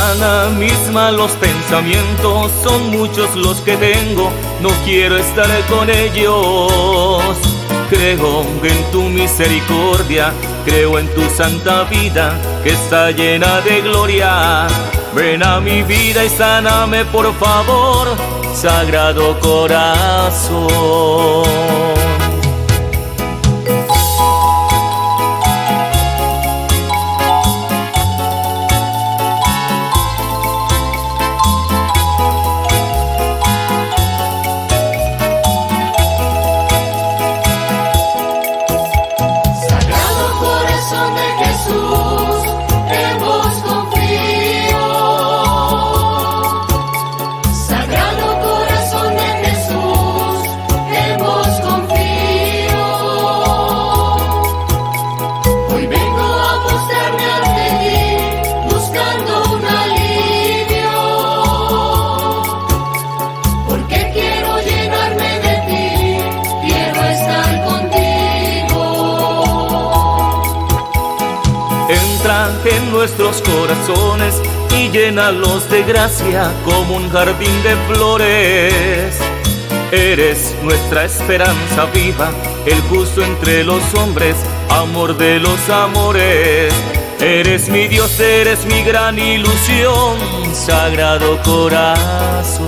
mañana mis malos pensamientos son muchos los que tengo, no quiero estar con ellos. Creo en tu misericordia, creo en tu santa vida que está llena de gloria. Ven a mi vida y sáname por favor, Sagrado Corazón. En nuestros corazones y llénalos de gracia como un jardín de flores. Eres nuestra esperanza viva, el justo entre los hombres, amor de los amores. Eres mi Dios, eres mi gran ilusión, Sagrado Corazón.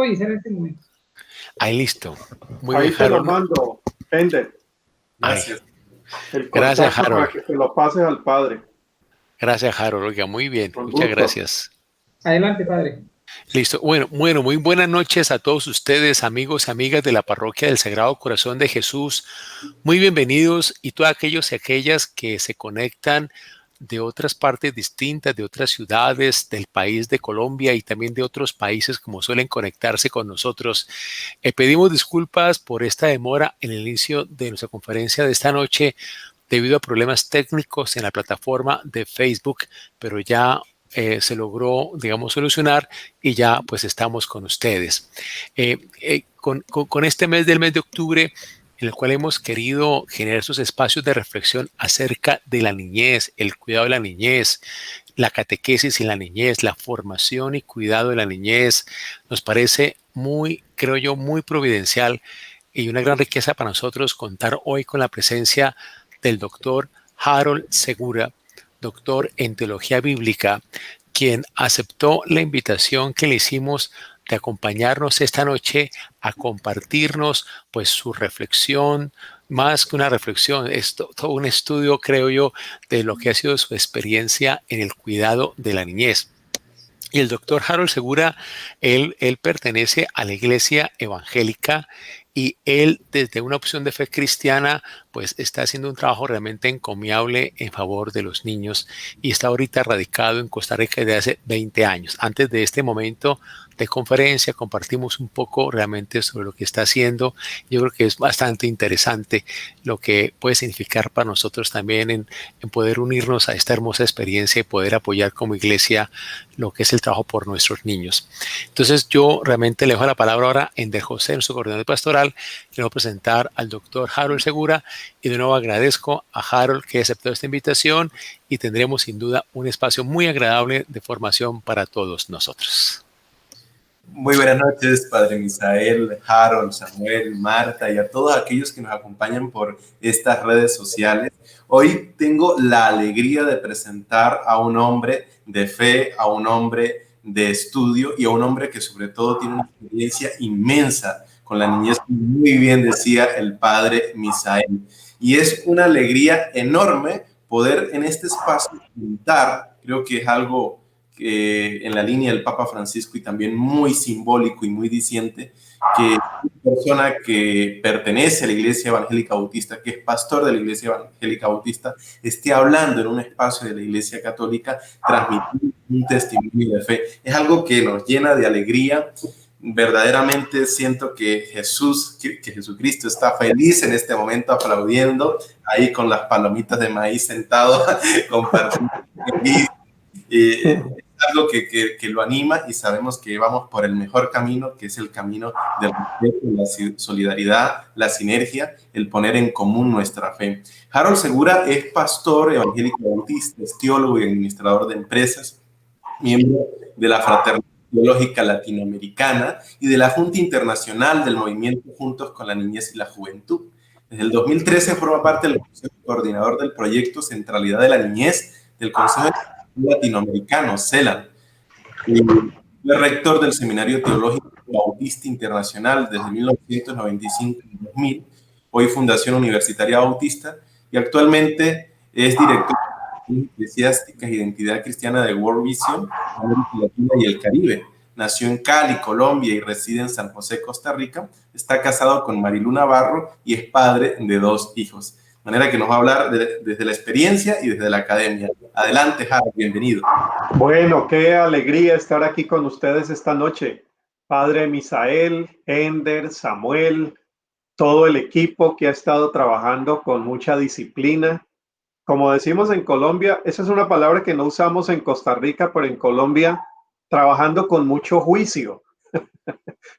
En este momento. Ahí listo. Muy ahí bien, te Harold. Lo mando, Ender. Gracias. Gracias, Harold. Para que te lo pases al padre. Gracias, Harold. Oiga, muy bien. Con muchas gusto. Gracias. Adelante, padre. Listo. Bueno, muy buenas noches a todos ustedes, amigos y amigas de la Parroquia del Sagrado Corazón de Jesús. Muy bienvenidos y todos aquellos y aquellas que se conectan de otras partes distintas, de otras ciudades del país de Colombia y también de otros países como suelen conectarse con nosotros. Pedimos disculpas por esta demora en el inicio de nuestra conferencia de esta noche debido a problemas técnicos en la plataforma de Facebook, pero ya se logró, digamos, solucionar y ya pues estamos con ustedes. Con este mes de octubre, en el cual hemos querido generar esos espacios de reflexión acerca de la niñez, el cuidado de la niñez, la catequesis en la niñez, la formación y cuidado de la niñez. Nos parece muy, creo yo, muy providencial y una gran riqueza para nosotros contar hoy con la presencia del doctor Harold Segura, doctor en Teología Bíblica, quien aceptó la invitación que le hicimos de acompañarnos esta noche a compartirnos pues su reflexión, más que una reflexión, es todo un estudio, creo yo, de lo que ha sido su experiencia en el cuidado de la niñez. Y el doctor Harold Segura, él pertenece a la Iglesia Evangélica y él desde una opción de fe cristiana pues está haciendo un trabajo realmente encomiable en favor de los niños y está ahorita radicado en Costa Rica desde hace 20 años. Antes de este momento de conferencia compartimos un poco realmente sobre lo que está haciendo. Yo creo que es bastante interesante lo que puede significar para nosotros también en poder unirnos a esta hermosa experiencia y poder apoyar como iglesia lo que es el trabajo por nuestros niños. Entonces yo realmente le dejo la palabra ahora a Ender José, nuestro coordinador pastoral, que va a presentar al doctor Harold Segura y de nuevo agradezco a Harold que aceptó esta invitación y tendremos sin duda un espacio muy agradable de formación para todos nosotros. Muy buenas noches, Padre Misael, Harold, Samuel, Marta y a todos aquellos que nos acompañan por estas redes sociales. Hoy tengo la alegría de presentar a un hombre de fe, a un hombre de estudio y a un hombre que sobre todo tiene una experiencia inmensa con la niñez, como muy bien decía el Padre Misael. Y es una alegría enorme poder en este espacio contar, creo que es algo en la línea del Papa Francisco y también muy simbólico y muy diciente, que una persona que pertenece a la Iglesia Evangélica Bautista, que es pastor de la Iglesia Evangélica Bautista, esté hablando en un espacio de la Iglesia Católica, transmitiendo un testimonio de fe. Es algo que nos llena de alegría. Verdaderamente siento que Jesucristo está feliz en este momento, aplaudiendo ahí con las palomitas de maíz sentado, compartiendo feliz. algo que lo anima y sabemos que vamos por el mejor camino, que es el camino del respeto, la solidaridad, la sinergia, el poner en común nuestra fe. Harold Segura es pastor evangélico bautista, es teólogo y administrador de empresas, miembro de la Fraternidad Teológica Latinoamericana y de la Junta Internacional del Movimiento Juntos con la Niñez y la Juventud. Desde el 2013 forma parte del Consejo Coordinador del Proyecto Centralidad de la Niñez del Consejo Latinoamericano, CELAN, y fue rector del Seminario Teológico Bautista Internacional desde 1995 y 2000, hoy Fundación Universitaria Bautista, y actualmente es director de Eclesiásticas e Identidad Cristiana de World Vision, América Latina y el Caribe. Nació en Cali, Colombia, y reside en San José, Costa Rica. Está casado con Marilu Navarro y es padre de 2 hijos. De manera que nos va a hablar desde la experiencia y desde la academia. Adelante, Harold, bienvenido. Bueno, qué alegría estar aquí con ustedes esta noche. Padre Misael, Ender, Samuel, todo el equipo que ha estado trabajando con mucha disciplina. Como decimos en Colombia, esa es una palabra que no usamos en Costa Rica, pero en Colombia, trabajando con mucho juicio,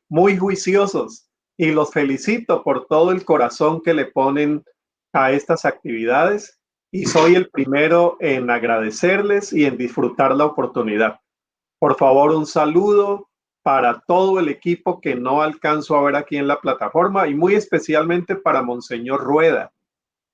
muy juiciosos. Y los felicito por todo el corazón que le ponen a estas actividades. Y soy el primero en agradecerles y en disfrutar la oportunidad. Por favor, un saludo para todo el equipo que no alcanzo a ver aquí en la plataforma y muy especialmente para Monseñor Rueda.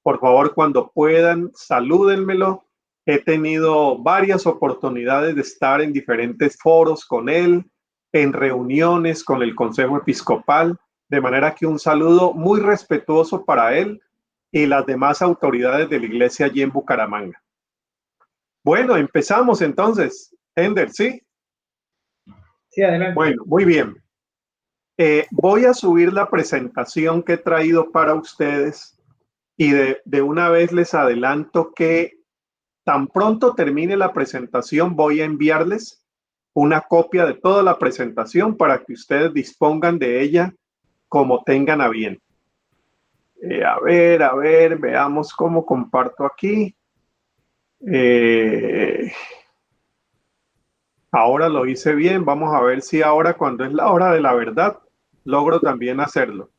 Por favor, cuando puedan, salúdenmelo. He tenido varias oportunidades de estar en diferentes foros con él, en reuniones con el Consejo Episcopal, de manera que un saludo muy respetuoso para él y las demás autoridades de la iglesia allí en Bucaramanga. Bueno, empezamos entonces. Ender, ¿sí? Sí, adelante. Bueno, muy bien. Voy a subir la presentación que he traído para ustedes. Y de una vez les adelanto que tan pronto termine la presentación voy a enviarles una copia de toda la presentación para que ustedes dispongan de ella como tengan a bien. A ver, veamos cómo comparto aquí. Ahora lo hice bien. Vamos a ver si ahora, cuando es la hora de la verdad, logro también hacerlo.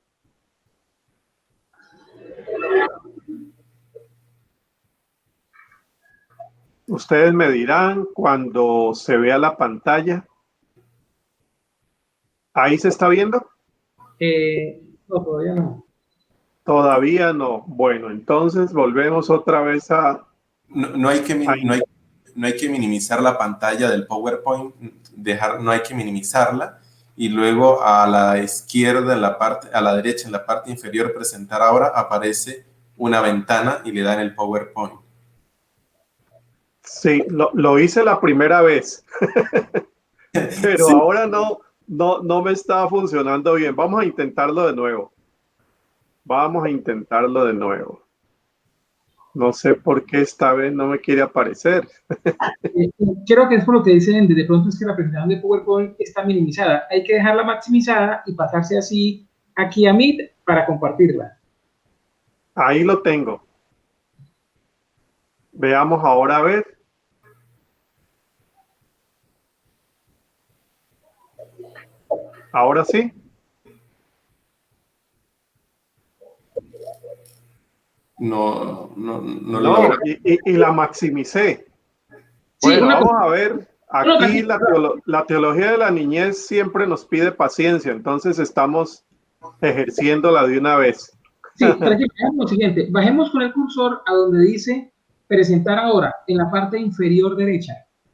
Ustedes me dirán cuando se vea la pantalla. ¿Ahí se está viendo? No, todavía no. Todavía no. Bueno, entonces volvemos otra vez a... No hay que minimizar la pantalla del PowerPoint, no hay que minimizarla, y luego a la izquierda, a la derecha, en la parte inferior, presentar ahora, aparece una ventana y le dan el PowerPoint. Sí, lo hice la primera vez, pero sí. Ahora no me está funcionando bien. Vamos a intentarlo de nuevo. No sé por qué esta vez no me quiere aparecer. Creo que es por lo que dicen, de pronto es que la presentación de PowerPoint está minimizada. Hay que dejarla maximizada y pasarse así aquí a Meet para compartirla. Ahí lo tengo. Veamos ahora a ver. ¿Ahora sí? No. Y la maximicé. Sí, bueno, vamos a ver. Aquí la teología de la niñez siempre nos pide paciencia, entonces estamos ejerciéndola de una vez. Sí, pero aquí hagamos lo siguiente. Bajemos con el cursor a donde dice presentar ahora, en la parte inferior derecha.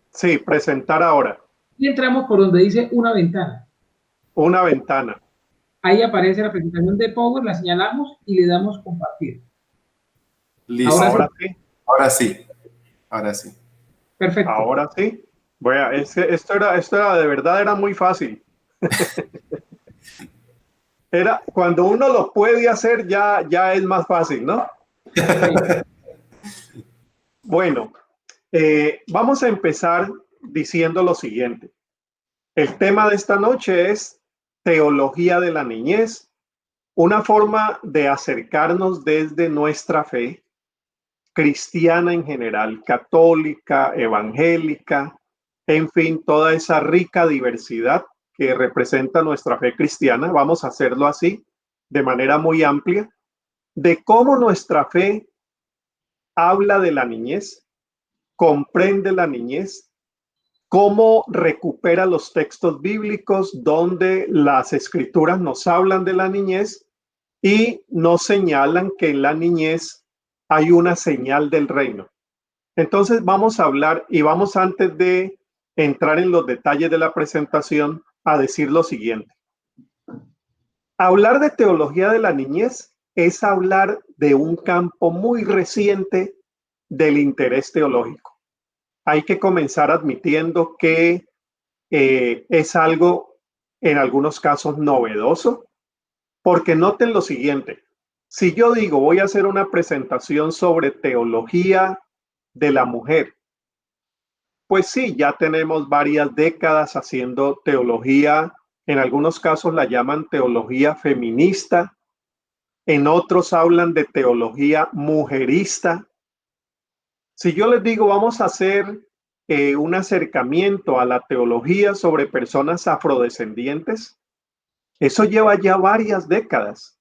Sí, presentar ahora. Y entramos por donde dice una ventana. Una ventana. Ahí aparece la presentación de Power, la señalamos y le damos compartir. Listo. Ahora sí. Perfecto. Ahora sí. Bueno, esto era de verdad, era muy fácil. Cuando uno lo puede hacer, ya es más fácil, ¿no? Bueno, vamos a empezar diciendo lo siguiente. El tema de esta noche es teología de la niñez, una forma de acercarnos desde nuestra fe cristiana en general, católica, evangélica, en fin, toda esa rica diversidad que representa nuestra fe cristiana. Vamos a hacerlo así, de manera muy amplia, de cómo nuestra fe habla de la niñez, comprende la niñez, cómo recupera los textos bíblicos donde las escrituras nos hablan de la niñez y nos señalan que en la niñez hay una señal del reino. Entonces vamos a hablar y vamos, antes de entrar en los detalles de la presentación, a decir lo siguiente. Hablar de teología de la niñez es hablar de un campo muy reciente del interés teológico. Hay que comenzar admitiendo que es algo en algunos casos novedoso, porque noten lo siguiente: si yo digo voy a hacer una presentación sobre teología de la mujer, pues sí, ya tenemos varias décadas haciendo teología. En algunos casos la llaman teología feminista, en otros hablan de teología mujerista. Si yo les digo vamos a hacer un acercamiento a la teología sobre personas afrodescendientes, eso lleva ya varias décadas,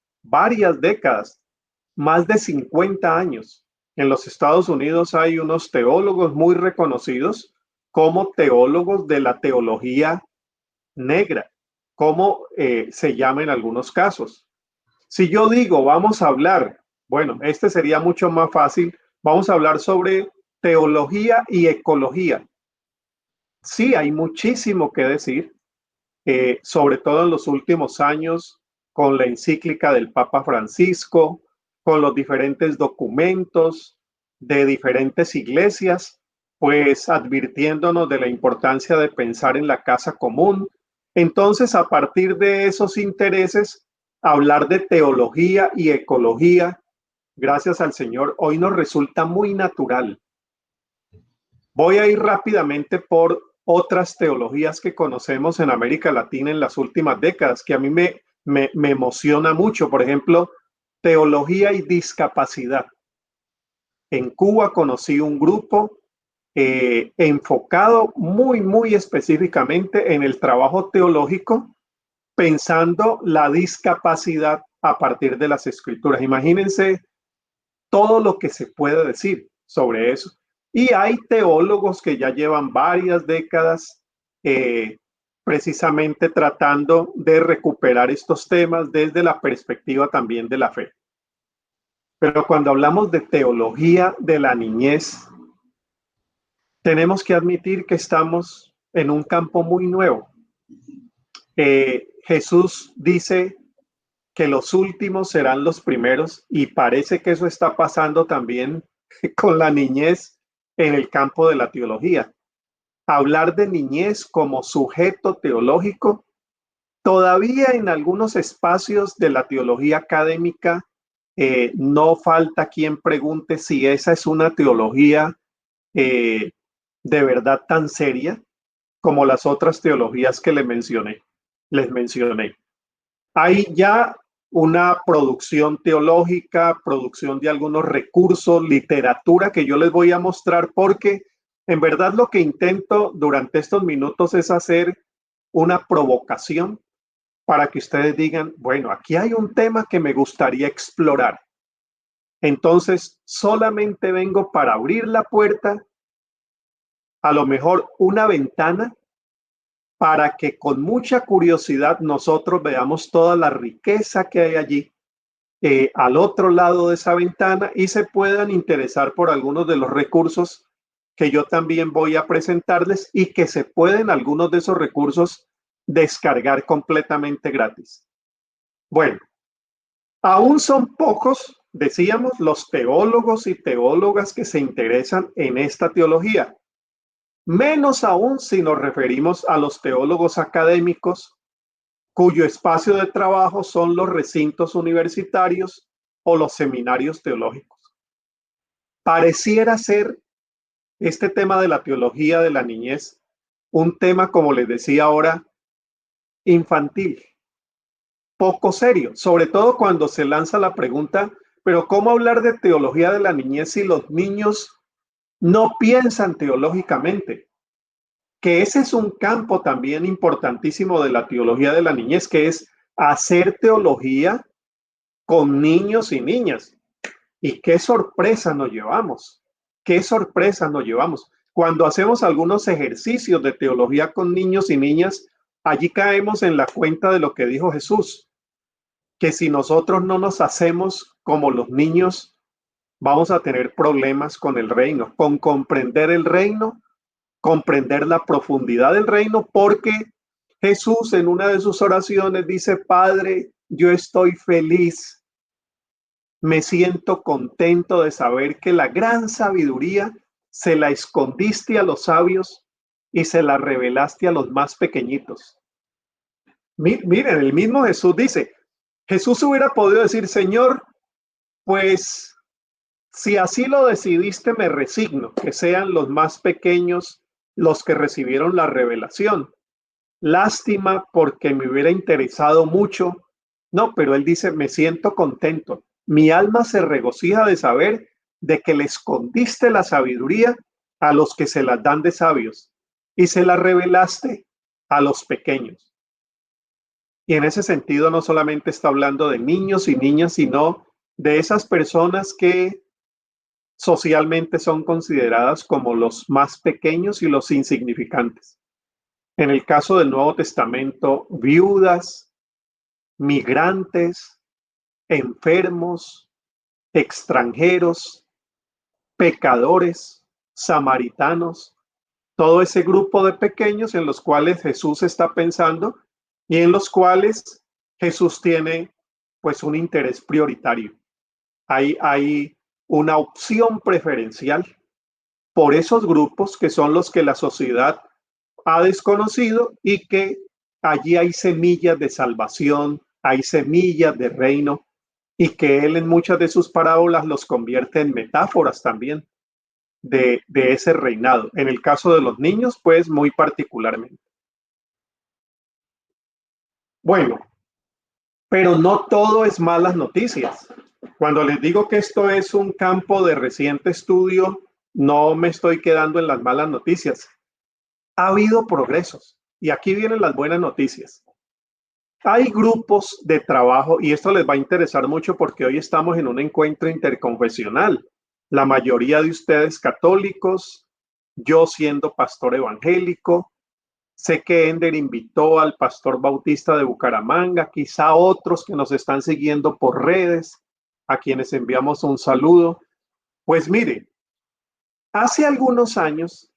más de 50 años. En los Estados Unidos hay unos teólogos muy reconocidos como teólogos de la teología negra, como se llama en algunos casos. Si yo digo vamos a hablar, bueno, este sería mucho más fácil, vamos a hablar sobre teología y ecología. Sí, hay muchísimo que decir, sobre todo en los últimos años, con la encíclica del Papa Francisco, con los diferentes documentos de diferentes iglesias, pues advirtiéndonos de la importancia de pensar en la casa común. Entonces, a partir de esos intereses, hablar de teología y ecología, gracias al Señor, hoy nos resulta muy natural. Voy a ir rápidamente por otras teologías que conocemos en América Latina en las últimas décadas, que a mí me emociona mucho. Por ejemplo, teología y discapacidad. En Cuba conocí un grupo enfocado muy específicamente en el trabajo teológico, pensando la discapacidad a partir de las escrituras. Imagínense todo lo que se puede decir sobre eso. Y hay teólogos que ya llevan varias décadas precisamente tratando de recuperar estos temas desde la perspectiva también de la fe. Pero cuando hablamos de teología de la niñez, tenemos que admitir que estamos en un campo muy nuevo. Jesús dice que los últimos serán los primeros, y parece que eso está pasando también con la niñez en el campo de la teología. Hablar de niñez como sujeto teológico, todavía en algunos espacios de la teología académica no falta quien pregunte si esa es una teología de verdad tan seria como las otras teologías que les mencioné. Hay ya una producción teológica, producción de algunos recursos, literatura que yo les voy a mostrar, porque en verdad lo que intento durante estos minutos es hacer una provocación para que ustedes digan, bueno, aquí hay un tema que me gustaría explorar. Entonces, solamente vengo para abrir la puerta, a lo mejor una ventana, para que con mucha curiosidad nosotros veamos toda la riqueza que hay allí al otro lado de esa ventana, y se puedan interesar por algunos de los recursos que yo también voy a presentarles, y que se pueden algunos de esos recursos descargar completamente gratis. Bueno, aún son pocos, decíamos, los teólogos y teólogas que se interesan en esta teología. Menos aún si nos referimos a los teólogos académicos, cuyo espacio de trabajo son los recintos universitarios o los seminarios teológicos. Pareciera ser este tema de la teología de la niñez un tema, como les decía ahora, infantil, poco serio, sobre todo cuando se lanza la pregunta, pero ¿cómo hablar de teología de la niñez si los niños no piensan teológicamente? que ese es un campo también importantísimo de la teología de la niñez, que es hacer teología con niños y niñas. Y qué sorpresa nos llevamos, qué sorpresa nos llevamos. Cuando hacemos algunos ejercicios de teología con niños y niñas, allí caemos en la cuenta de lo que dijo Jesús, que si nosotros no nos hacemos como los niños, vamos a tener problemas con el reino, con comprender el reino, comprender la profundidad del reino, porque Jesús en una de sus oraciones dice: Padre, yo estoy feliz, me siento contento de saber que la gran sabiduría se la escondiste a los sabios y se la revelaste a los más pequeñitos. Miren, el mismo Jesús dice, Jesús hubiera podido decir: Señor, pues si así lo decidiste, me resigno, que sean los más pequeños los que recibieron la revelación. Lástima, porque me hubiera interesado mucho. No, pero él dice: me siento contento. Mi alma se regocija de saber de que le escondiste la sabiduría a los que se las dan de sabios y se la revelaste a los pequeños. Y en ese sentido no solamente está hablando de niños y niñas, sino de esas personas que socialmente son consideradas como los más pequeños y los insignificantes. En el caso del Nuevo Testamento, viudas, migrantes, enfermos, extranjeros, pecadores, samaritanos, todo ese grupo de pequeños en los cuales Jesús está pensando y en los cuales Jesús tiene pues un interés prioritario. Hay una opción preferencial por esos grupos que son los que la sociedad ha desconocido y que allí hay semillas de salvación, hay semillas de reino, y que él en muchas de sus parábolas los convierte en metáforas también de ese reinado. En el caso de los niños, pues muy particularmente. Bueno, pero no todo es malas noticias. Cuando les digo que esto es un campo de reciente estudio, no me estoy quedando en las malas noticias. Ha habido progresos y aquí vienen las buenas noticias. Hay grupos de trabajo y esto les va a interesar mucho porque hoy estamos en un encuentro interconfesional. La mayoría de ustedes católicos, yo siendo pastor evangélico, sé que Ender invitó al pastor bautista de Bucaramanga, quizá otros que nos están siguiendo por redes, a quienes enviamos un saludo. Pues mire, hace algunos años,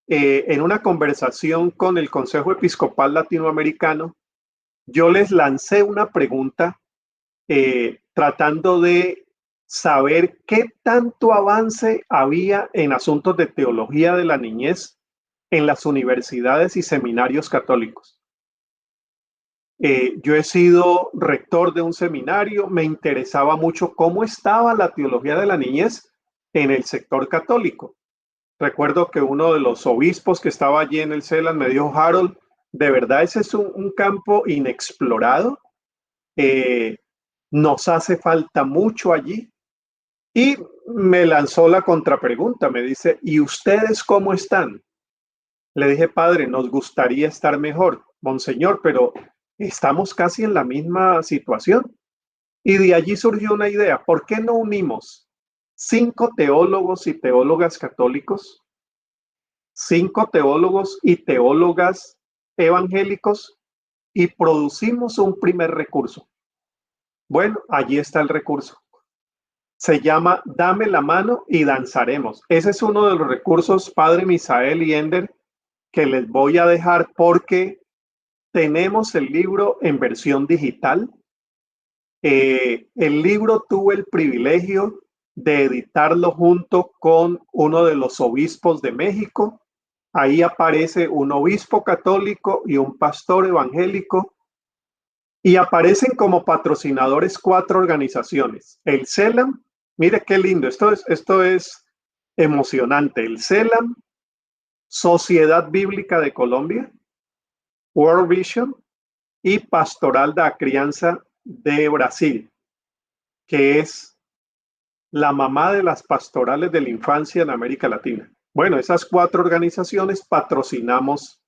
en una conversación con el Consejo Episcopal Latinoamericano, yo les lancé una pregunta tratando de saber qué tanto avance había en asuntos de teología de la niñez en las universidades y seminarios católicos. Yo he sido rector de un seminario, me interesaba mucho cómo estaba la teología de la niñez en el sector católico. Recuerdo que uno de los obispos que estaba allí en el CELAN me dijo: Harold, de verdad ese es un campo inexplorado, nos hace falta mucho allí. Y me lanzó la contrapregunta, me dice: ¿y ustedes cómo están? Le dije: padre, nos gustaría estar mejor, monseñor, pero estamos casi en la misma situación. Y de allí surgió una idea: ¿por qué no unimos 5 teólogos y teólogas católicos, 5 teólogos y teólogas evangélicos y producimos un primer recurso? Bueno, allí está el recurso. Se llama Dame la mano y danzaremos. Ese es uno de los recursos, Padre Misael y Ender, que les voy a dejar porque tenemos el libro en versión digital. El libro tuve el privilegio de editarlo junto con uno de los obispos de México. Ahí aparece un obispo católico y un pastor evangélico. Y aparecen como patrocinadores 4 organizaciones. El CELAM, mire qué lindo, esto es emocionante. El CELAM, Sociedad Bíblica de Colombia, World Vision y Pastoral da Crianza de Brasil, que es la mamá de las pastorales de la infancia en América Latina. Bueno, esas 4 organizaciones patrocinamos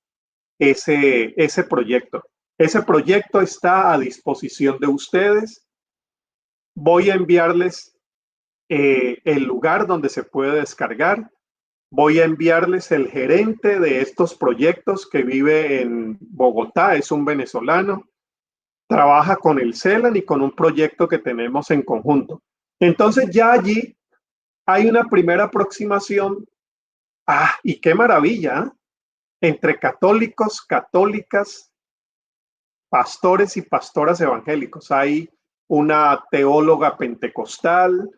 ese proyecto. Ese proyecto está a disposición de ustedes. Voy a enviarles el lugar donde se puede descargar. Voy a enviarles el gerente de estos proyectos que vive en Bogotá, es un venezolano, trabaja con el CELAN y con un proyecto que tenemos en conjunto. Entonces ya allí hay una primera aproximación. Y qué maravilla, entre católicos, católicas, pastores y pastoras evangélicos. Hay una teóloga pentecostal,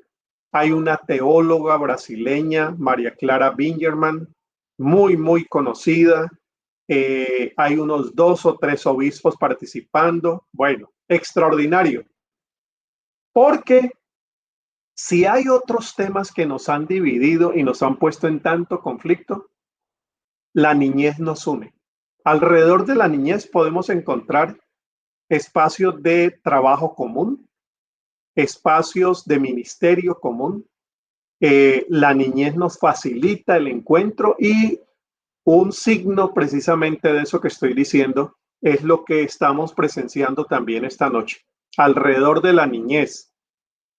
hay una teóloga brasileña, María Clara Bingerman, muy conocida. Hay unos 2 o 3 obispos participando. Bueno, extraordinario. Porque si hay otros temas que nos han dividido y nos han puesto en tanto conflicto, la niñez nos une. Alrededor de la niñez podemos encontrar espacios de trabajo común, espacios de ministerio común. La niñez nos facilita el encuentro y un signo precisamente de eso que estoy diciendo es lo que estamos presenciando también esta noche. Alrededor de la niñez,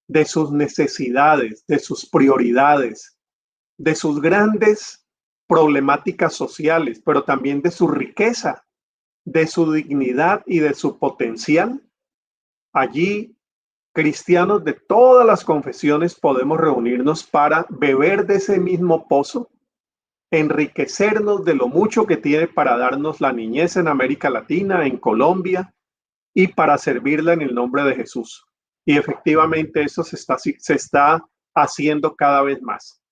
de sus necesidades, de sus prioridades, de sus grandes problemáticas sociales, pero también de su riqueza, de su dignidad y de su potencial. Allí, cristianos de todas las confesiones podemos reunirnos para beber de ese mismo pozo, enriquecernos de lo mucho que tiene para darnos la niñez en América Latina, en Colombia, y para servirla en el nombre de Jesús. Y efectivamente eso se está haciendo cada vez más.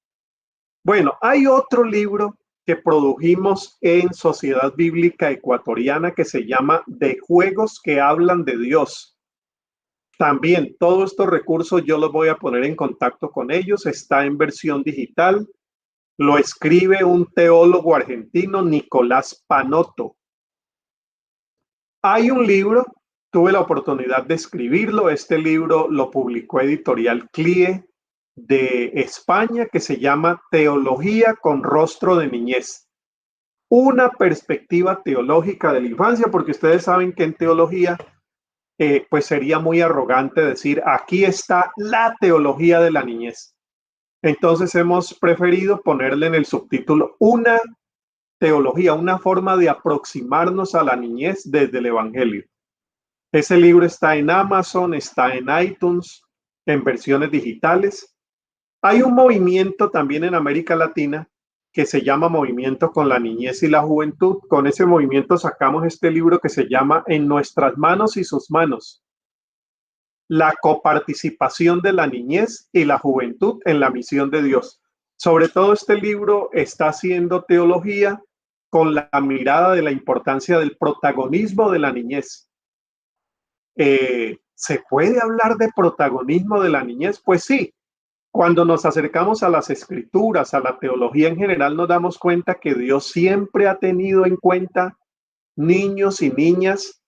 Bueno, hay otro libro que produjimos en Sociedad Bíblica Ecuatoriana que se llama De Juegos que Hablan de Dios. También todos estos recursos yo los voy a poner en contacto con ellos. Está en versión digital. Lo escribe un teólogo argentino, Nicolás Panotto. Hay un libro, tuve la oportunidad de escribirlo. Este libro lo publicó Editorial CLIE de España, que se llama Teología con rostro de niñez. Una perspectiva teológica de la infancia, porque ustedes saben que en teología pues sería muy arrogante decir aquí está la teología de la niñez. Entonces hemos preferido ponerle en el subtítulo una teología, una forma de aproximarnos a la niñez desde el Evangelio. Ese libro está en Amazon, está en iTunes, en versiones digitales. Hay un movimiento también en América Latina que se llama Movimiento con la Niñez y la Juventud. Con ese movimiento sacamos este libro que se llama En nuestras manos y sus manos. La coparticipación de la niñez y la juventud en la misión de Dios. Sobre todo este libro está haciendo teología con la mirada de la importancia del protagonismo de la niñez. ¿Se puede hablar de protagonismo de la niñez? Pues sí. Cuando nos acercamos a las escrituras, a la teología en general, nos damos cuenta que Dios siempre ha tenido en cuenta niños y niñas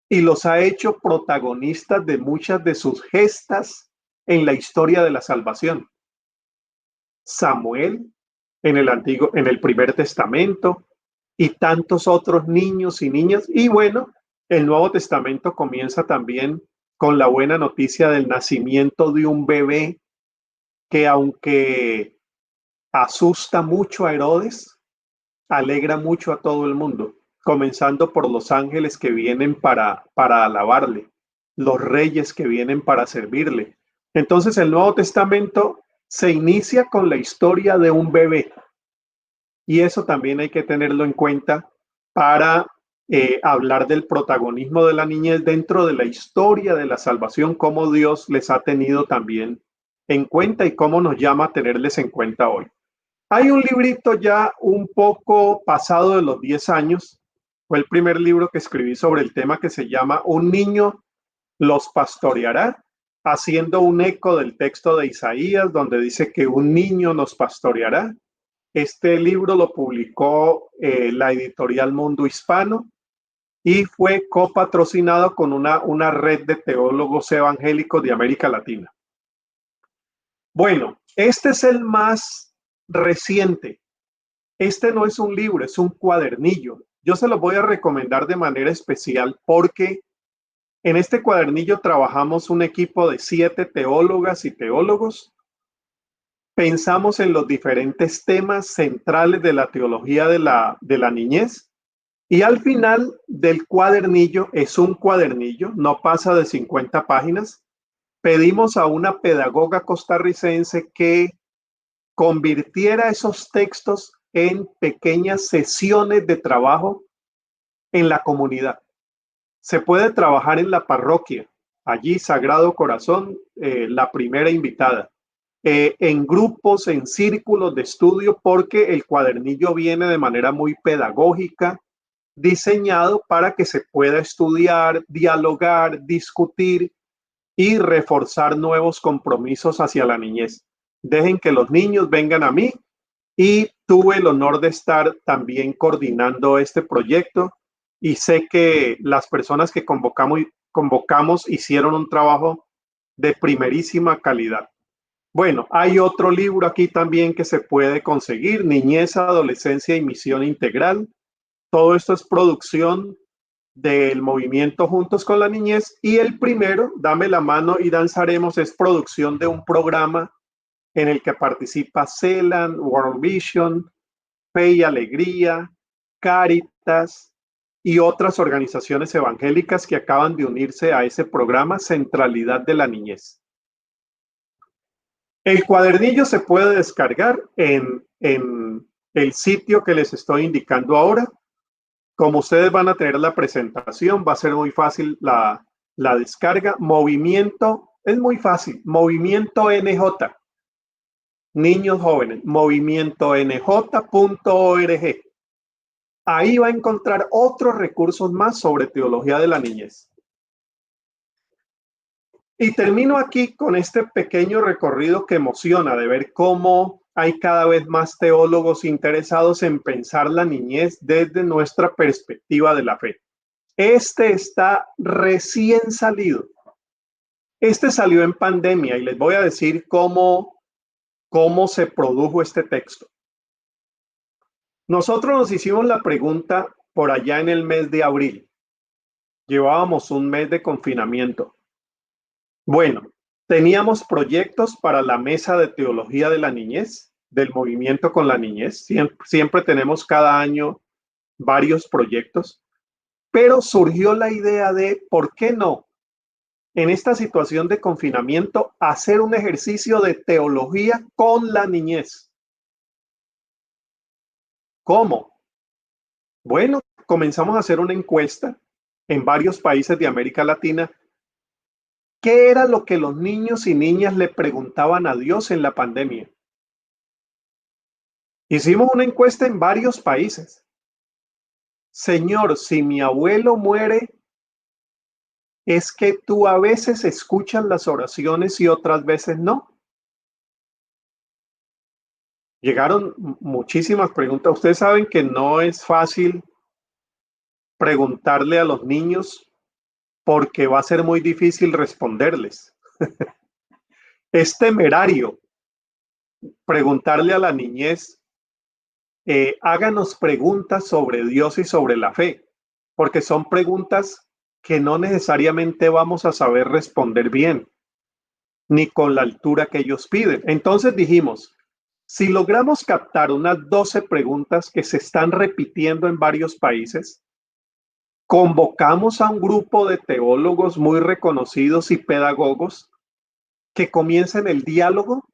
y los ha hecho protagonistas de muchas de sus gestas en la historia de la salvación. Samuel en el Primer Testamento y tantos otros niños y niñas. Y bueno, el Nuevo Testamento comienza también con la buena noticia del nacimiento de un bebé que, aunque asusta mucho a Herodes, alegra mucho a todo el mundo, comenzando por los ángeles que vienen para alabarle, los reyes que vienen para servirle. Entonces el Nuevo Testamento se inicia con la historia de un bebé, y eso también hay que tenerlo en cuenta para hablar del protagonismo de la niñez dentro de la historia de la salvación, cómo Dios les ha tenido también en cuenta y cómo nos llama a tenerles en cuenta hoy. Hay un librito ya un poco pasado de los 10 años, fue el primer libro que escribí sobre el tema, que se llama Un niño los pastoreará, haciendo un eco del texto de Isaías, donde dice que un niño nos pastoreará. Este libro lo publicó la editorial Mundo Hispano y fue copatrocinado con una red de teólogos evangélicos de América Latina. Bueno, este es el más reciente. Este no es un libro, es un cuadernillo. Yo se lo voy a recomendar de manera especial porque en este cuadernillo trabajamos un equipo de 7 teólogas y teólogos. Pensamos en los diferentes temas centrales de la teología de la niñez. Y al final del cuadernillo, es un cuadernillo, no pasa de 50 páginas, pedimos a una pedagoga costarricense que convirtiera esos textos en pequeñas sesiones de trabajo en la comunidad. Se puede trabajar en la parroquia, allí Sagrado Corazón, la primera invitada, en grupos, en círculos de estudio, porque el cuadernillo viene de manera muy pedagógica, diseñado para que se pueda estudiar, dialogar, discutir y reforzar nuevos compromisos hacia la niñez. Dejen que los niños vengan a mí, y tuve el honor de estar también coordinando este proyecto y sé que las personas que convocamos hicieron un trabajo de primerísima calidad. Bueno, hay otro libro aquí también que se puede conseguir, Niñez, Adolescencia y Misión Integral. Todo esto es producción del movimiento Juntos con la Niñez, y el primero, Dame la mano y danzaremos, es producción de un programa en el que participa CELAN, World Vision, Fe y Alegría, Cáritas y otras organizaciones evangélicas que acaban de unirse a ese programa Centralidad de la Niñez. El cuadernillo se puede descargar en el sitio que les estoy indicando ahora. Como ustedes van a tener la presentación, va a ser muy fácil la descarga. Movimiento, es muy fácil, Movimiento NJ. Niños jóvenes, movimientonj.org. Ahí va a encontrar otros recursos más sobre teología de la niñez. Y termino aquí con este pequeño recorrido que emociona de ver cómo hay cada vez más teólogos interesados en pensar la niñez desde nuestra perspectiva de la fe. Este está recién salido. Este salió en pandemia y les voy a decir cómo se produjo este texto. Nosotros nos hicimos la pregunta por allá en el mes de abril. Llevábamos un mes de confinamiento. Bueno, teníamos proyectos para la mesa de teología de la niñez, del movimiento con la niñez. Siempre tenemos cada año varios proyectos, pero surgió la idea de, ¿por qué no? En esta situación de confinamiento, hacer un ejercicio de teología con la niñez. ¿Cómo? Bueno, comenzamos a hacer una encuesta en varios países de América Latina. ¿Qué era lo que los niños y niñas le preguntaban a Dios en la pandemia? Hicimos una encuesta en varios países. Señor, si mi abuelo muere, ¿es que tú a veces escuchas las oraciones y otras veces no? Llegaron muchísimas preguntas. Ustedes saben que no es fácil preguntarle a los niños porque va a ser muy difícil responderles. Es temerario preguntarle a la niñez, háganos preguntas sobre Dios y sobre la fe, porque son preguntas que no necesariamente vamos a saber responder bien, ni con la altura que ellos piden. Entonces dijimos, si logramos captar unas 12 preguntas que se están repitiendo en varios países, convocamos a un grupo de teólogos muy reconocidos y pedagogos que comiencen el diálogo,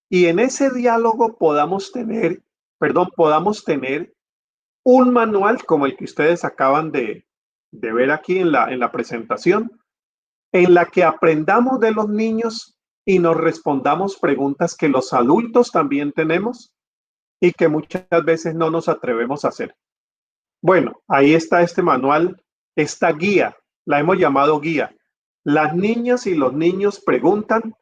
y en ese diálogo podamos tener un manual como el que ustedes acaban de ver aquí en la presentación, en la que aprendamos de los niños y nos respondamos preguntas que los adultos también tenemos y que muchas veces no nos atrevemos a hacer. Bueno, ahí está este manual, esta guía, la hemos llamado guía. Las niñas y los niños preguntan,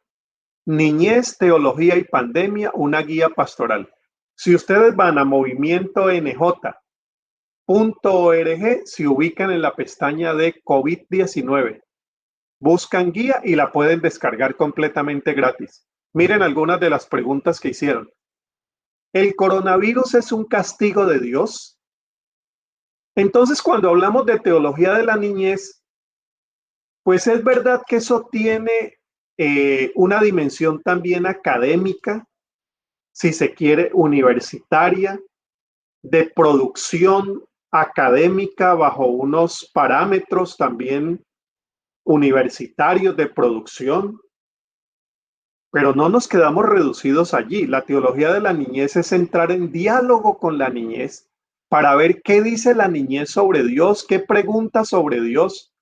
Niñez, Teología y Pandemia, una guía pastoral. Si ustedes van a movimientonj.org, se ubican en la pestaña de COVID-19. Buscan guía y la pueden descargar completamente gratis. Miren algunas de las preguntas que hicieron. ¿El coronavirus es un castigo de Dios? Entonces, cuando hablamos de teología de la niñez, pues es verdad que eso tiene una dimensión también académica, si se quiere, universitaria, de producción académica bajo unos parámetros también universitarios de producción, pero no nos quedamos reducidos allí. La teología de la niñez es entrar en diálogo con la niñez para ver qué dice la niñez sobre Dios, qué pregunta sobre Dios,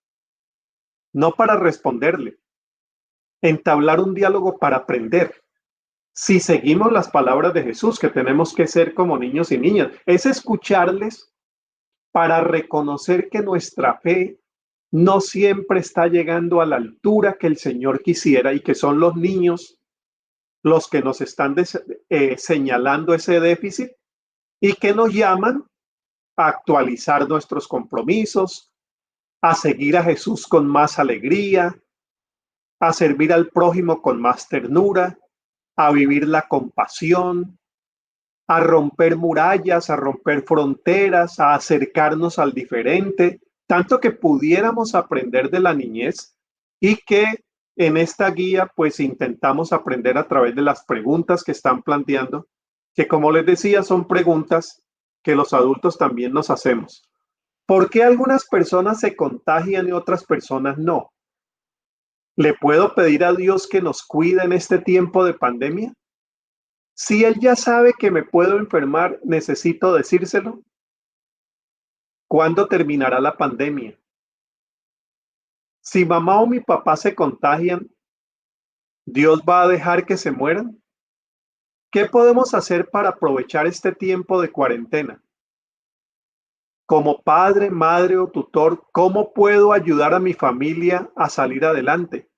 no para responderle, entablar un diálogo para aprender. Si seguimos las palabras de Jesús, que tenemos que ser como niños y niñas, es escucharles para reconocer que nuestra fe no siempre está llegando a la altura que el Señor quisiera y que son los niños los que nos están señalando ese déficit y que nos llaman a actualizar nuestros compromisos, a seguir a Jesús con más alegría, a servir al prójimo con más ternura, a vivir la compasión, a romper murallas, a romper fronteras, a acercarnos al diferente, tanto que pudiéramos aprender de la niñez y que en esta guía pues intentamos aprender a través de las preguntas que están planteando, que como les decía son preguntas que los adultos también nos hacemos. ¿Por qué algunas personas se contagian y otras personas no? ¿Le puedo pedir a Dios que nos cuide en este tiempo de pandemia? Si Él ya sabe que me puedo enfermar, ¿necesito decírselo? ¿Cuándo terminará la pandemia? Si mamá o mi papá se contagian, ¿Dios va a dejar que se mueran? ¿Qué podemos hacer para aprovechar este tiempo de cuarentena? Como padre, madre o tutor, ¿cómo puedo ayudar a mi familia a salir adelante?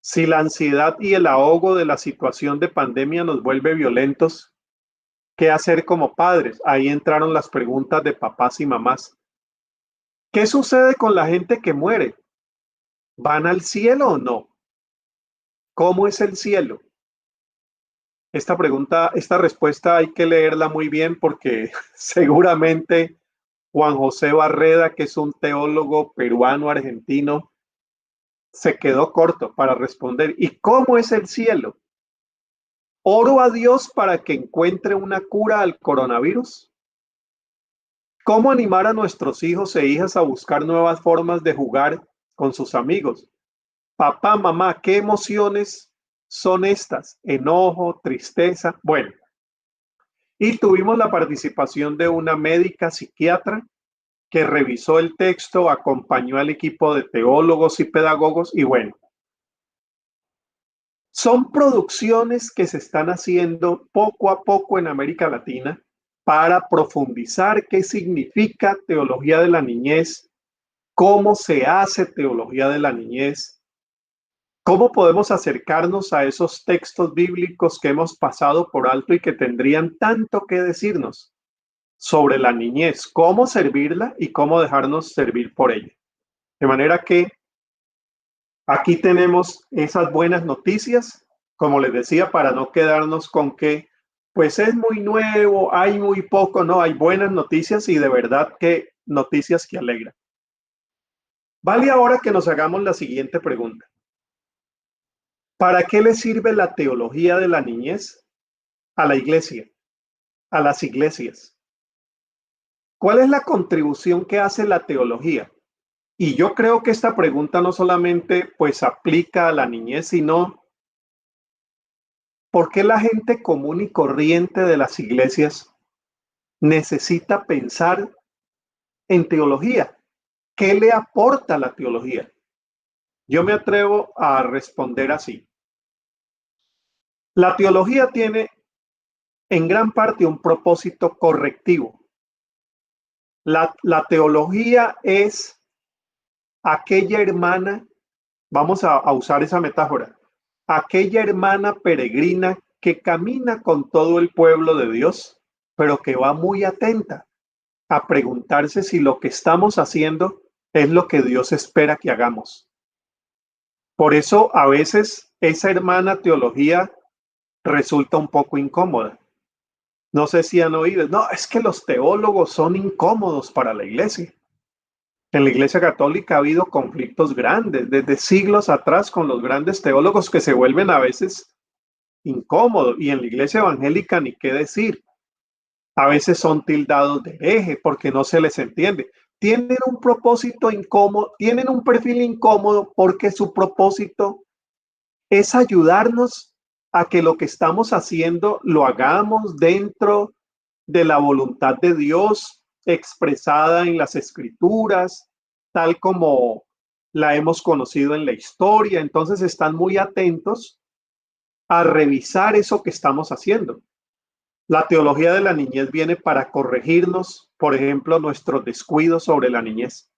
Si la ansiedad y el ahogo de la situación de pandemia nos vuelve violentos, ¿qué hacer como padres? Ahí entraron las preguntas de papás y mamás. ¿Qué sucede con la gente que muere? ¿Van al cielo o no? ¿Cómo es el cielo? Esta pregunta, esta respuesta hay que leerla muy bien porque seguramente Juan José Barreda, que es un teólogo peruano argentino, se quedó corto para responder. ¿Y cómo es el cielo? ¿Oro a Dios para que encuentre una cura al coronavirus? ¿Cómo animar a nuestros hijos e hijas a buscar nuevas formas de jugar con sus amigos? Papá, mamá, ¿qué emociones son estas? Enojo, tristeza. Bueno, y tuvimos la participación de una médica psiquiatra que revisó el texto, acompañó al equipo de teólogos y pedagogos y bueno, son producciones que se están haciendo poco a poco en América Latina para profundizar qué significa teología de la niñez, cómo se hace teología de la niñez, cómo podemos acercarnos a esos textos bíblicos que hemos pasado por alto y que tendrían tanto que decirnos sobre la niñez, cómo servirla y cómo dejarnos servir por ella. De manera que aquí tenemos esas buenas noticias, como les decía, para no quedarnos con que pues es muy nuevo, hay muy poco, no, hay buenas noticias y de verdad que noticias que alegran. Vale ahora que nos hagamos la siguiente pregunta. ¿Para qué le sirve la teología de la niñez a la iglesia, a las iglesias? ¿Cuál es la contribución que hace la teología? Y yo creo que esta pregunta no solamente pues aplica a la niñez, sino ¿por qué la gente común y corriente de las iglesias necesita pensar en teología? ¿Qué le aporta la teología? Yo me atrevo a responder así. La teología tiene en gran parte un propósito correctivo. La teología es aquella hermana, vamos a usar esa metáfora, aquella hermana peregrina que camina con todo el pueblo de Dios, pero que va muy atenta a preguntarse si lo que estamos haciendo es lo que Dios espera que hagamos. Por eso a veces esa hermana teología resulta un poco incómoda, No sé si han oído, no, es que los teólogos son incómodos para la iglesia. En la iglesia católica ha habido conflictos grandes desde siglos atrás con los grandes teólogos que se vuelven a veces incómodos. Y en la iglesia evangélica ni qué decir. A veces son tildados de hereje porque no se les entiende. Tienen un propósito incómodo, tienen un perfil incómodo porque su propósito es ayudarnos a que lo que estamos haciendo lo hagamos dentro de la voluntad de Dios expresada en las escrituras, tal como la hemos conocido en la historia. Entonces están muy atentos a revisar eso que estamos haciendo. La teología de la niñez viene para corregirnos, por ejemplo, nuestros descuidos sobre la niñez.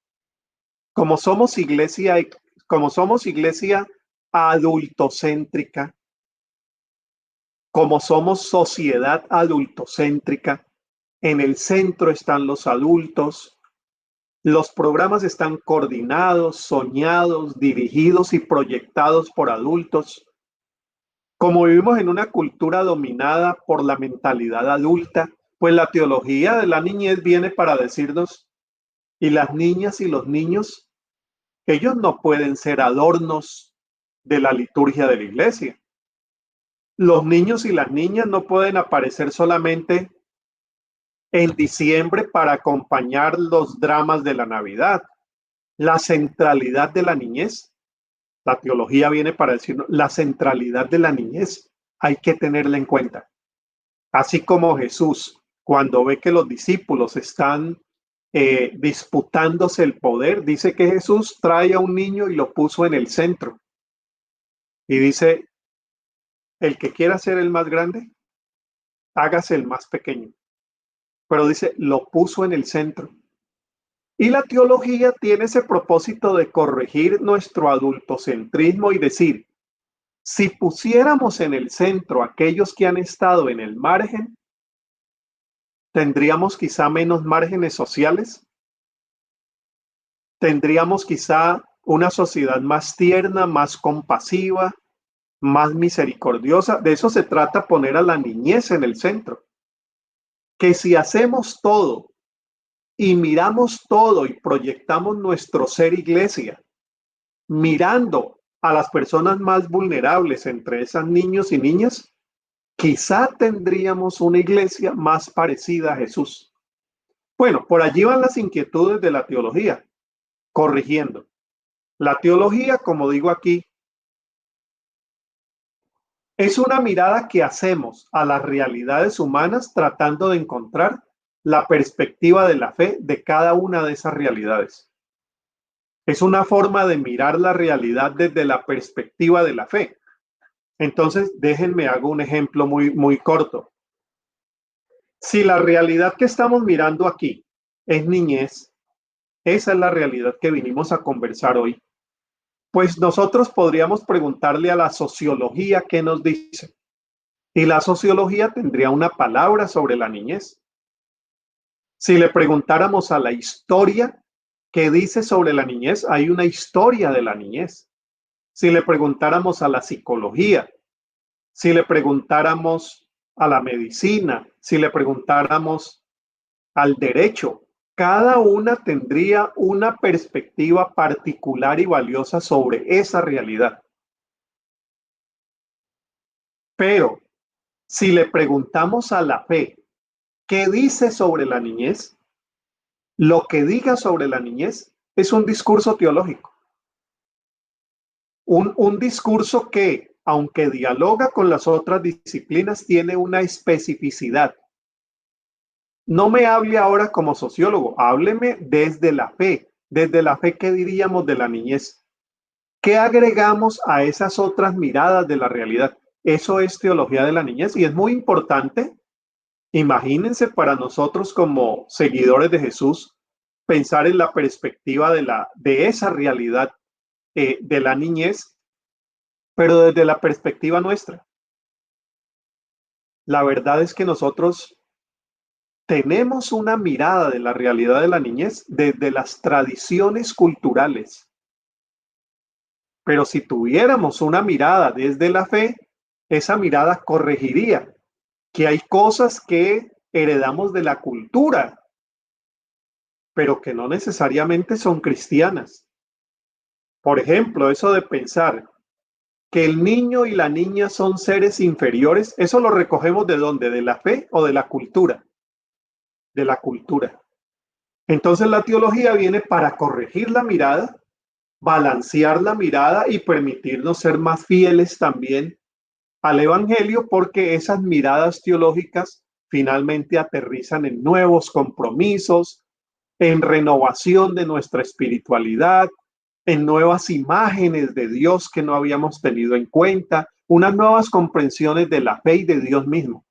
Como somos iglesia adultocéntrica, como somos sociedad adultocéntrica, en el centro están los adultos, los programas están coordinados, soñados, dirigidos y proyectados por adultos. Como vivimos en una cultura dominada por la mentalidad adulta, pues la teología de la niñez viene para decirnos, y las niñas y los niños, ellos no pueden ser adornos de la liturgia de la iglesia. Los niños y las niñas no pueden aparecer solamente en diciembre para acompañar los dramas de la Navidad. La centralidad de la niñez, la teología viene para decirnos, la centralidad de la niñez hay que tenerla en cuenta. Así como Jesús, cuando ve que los discípulos están disputándose el poder, dice que Jesús trae a un niño y lo puso en el centro. Y dice, el que quiera ser el más grande, hágase el más pequeño. Pero dice, lo puso en el centro. Y la teología tiene ese propósito de corregir nuestro adultocentrismo y decir, si pusiéramos en el centro a aquellos que han estado en el margen, tendríamos quizá menos márgenes sociales, tendríamos quizá una sociedad más tierna, más compasiva, más misericordiosa. De eso se trata, poner a la niñez en el centro. Que si hacemos todo y miramos todo y proyectamos nuestro ser iglesia, mirando a las personas más vulnerables entre esas niños y niñas, quizá tendríamos una iglesia más parecida a Jesús. Bueno, por allí van las inquietudes de la teología, corrigiendo. La teología, como digo aquí, es una mirada que hacemos a las realidades humanas tratando de encontrar la perspectiva de la fe de cada una de esas realidades. Es una forma de mirar la realidad desde la perspectiva de la fe. Entonces, déjenme hago un ejemplo muy corto. Si la realidad que estamos mirando aquí es niñez, esa es la realidad que vinimos a conversar hoy. Pues nosotros podríamos preguntarle a la sociología qué nos dice. Y la sociología tendría una palabra sobre la niñez. Si le preguntáramos a la historia qué dice sobre la niñez, hay una historia de la niñez. Si le preguntáramos a la psicología, si le preguntáramos a la medicina, si le preguntáramos al derecho, cada una tendría una perspectiva particular y valiosa sobre esa realidad. Pero si le preguntamos a la fe, ¿qué dice sobre la niñez? Lo que diga sobre la niñez es un discurso teológico. Un discurso que, aunque dialoga con las otras disciplinas, tiene una especificidad. No me hable ahora como sociólogo, hábleme desde la fe. Desde la fe, ¿qué diríamos de la niñez? ¿Qué agregamos a esas otras miradas de la realidad? Eso es teología de la niñez y es muy importante. Imagínense para nosotros como seguidores de Jesús, pensar en la perspectiva de esa realidad de la niñez, pero desde la perspectiva nuestra. La verdad es que nosotros tenemos una mirada de la realidad de la niñez desde las tradiciones culturales. Pero si tuviéramos una mirada desde la fe, esa mirada corregiría que hay cosas que heredamos de la cultura, pero que no necesariamente son cristianas. Por ejemplo, eso de pensar que el niño y la niña son seres inferiores, eso lo recogemos ¿de dónde? ¿De la fe o de la cultura? De la cultura. Entonces la teología viene para corregir la mirada, balancear la mirada y permitirnos ser más fieles también al Evangelio, porque esas miradas teológicas finalmente aterrizan en nuevos compromisos, en renovación de nuestra espiritualidad, en nuevas imágenes de Dios que no habíamos tenido en cuenta, unas nuevas comprensiones de la fe y de Dios mismo.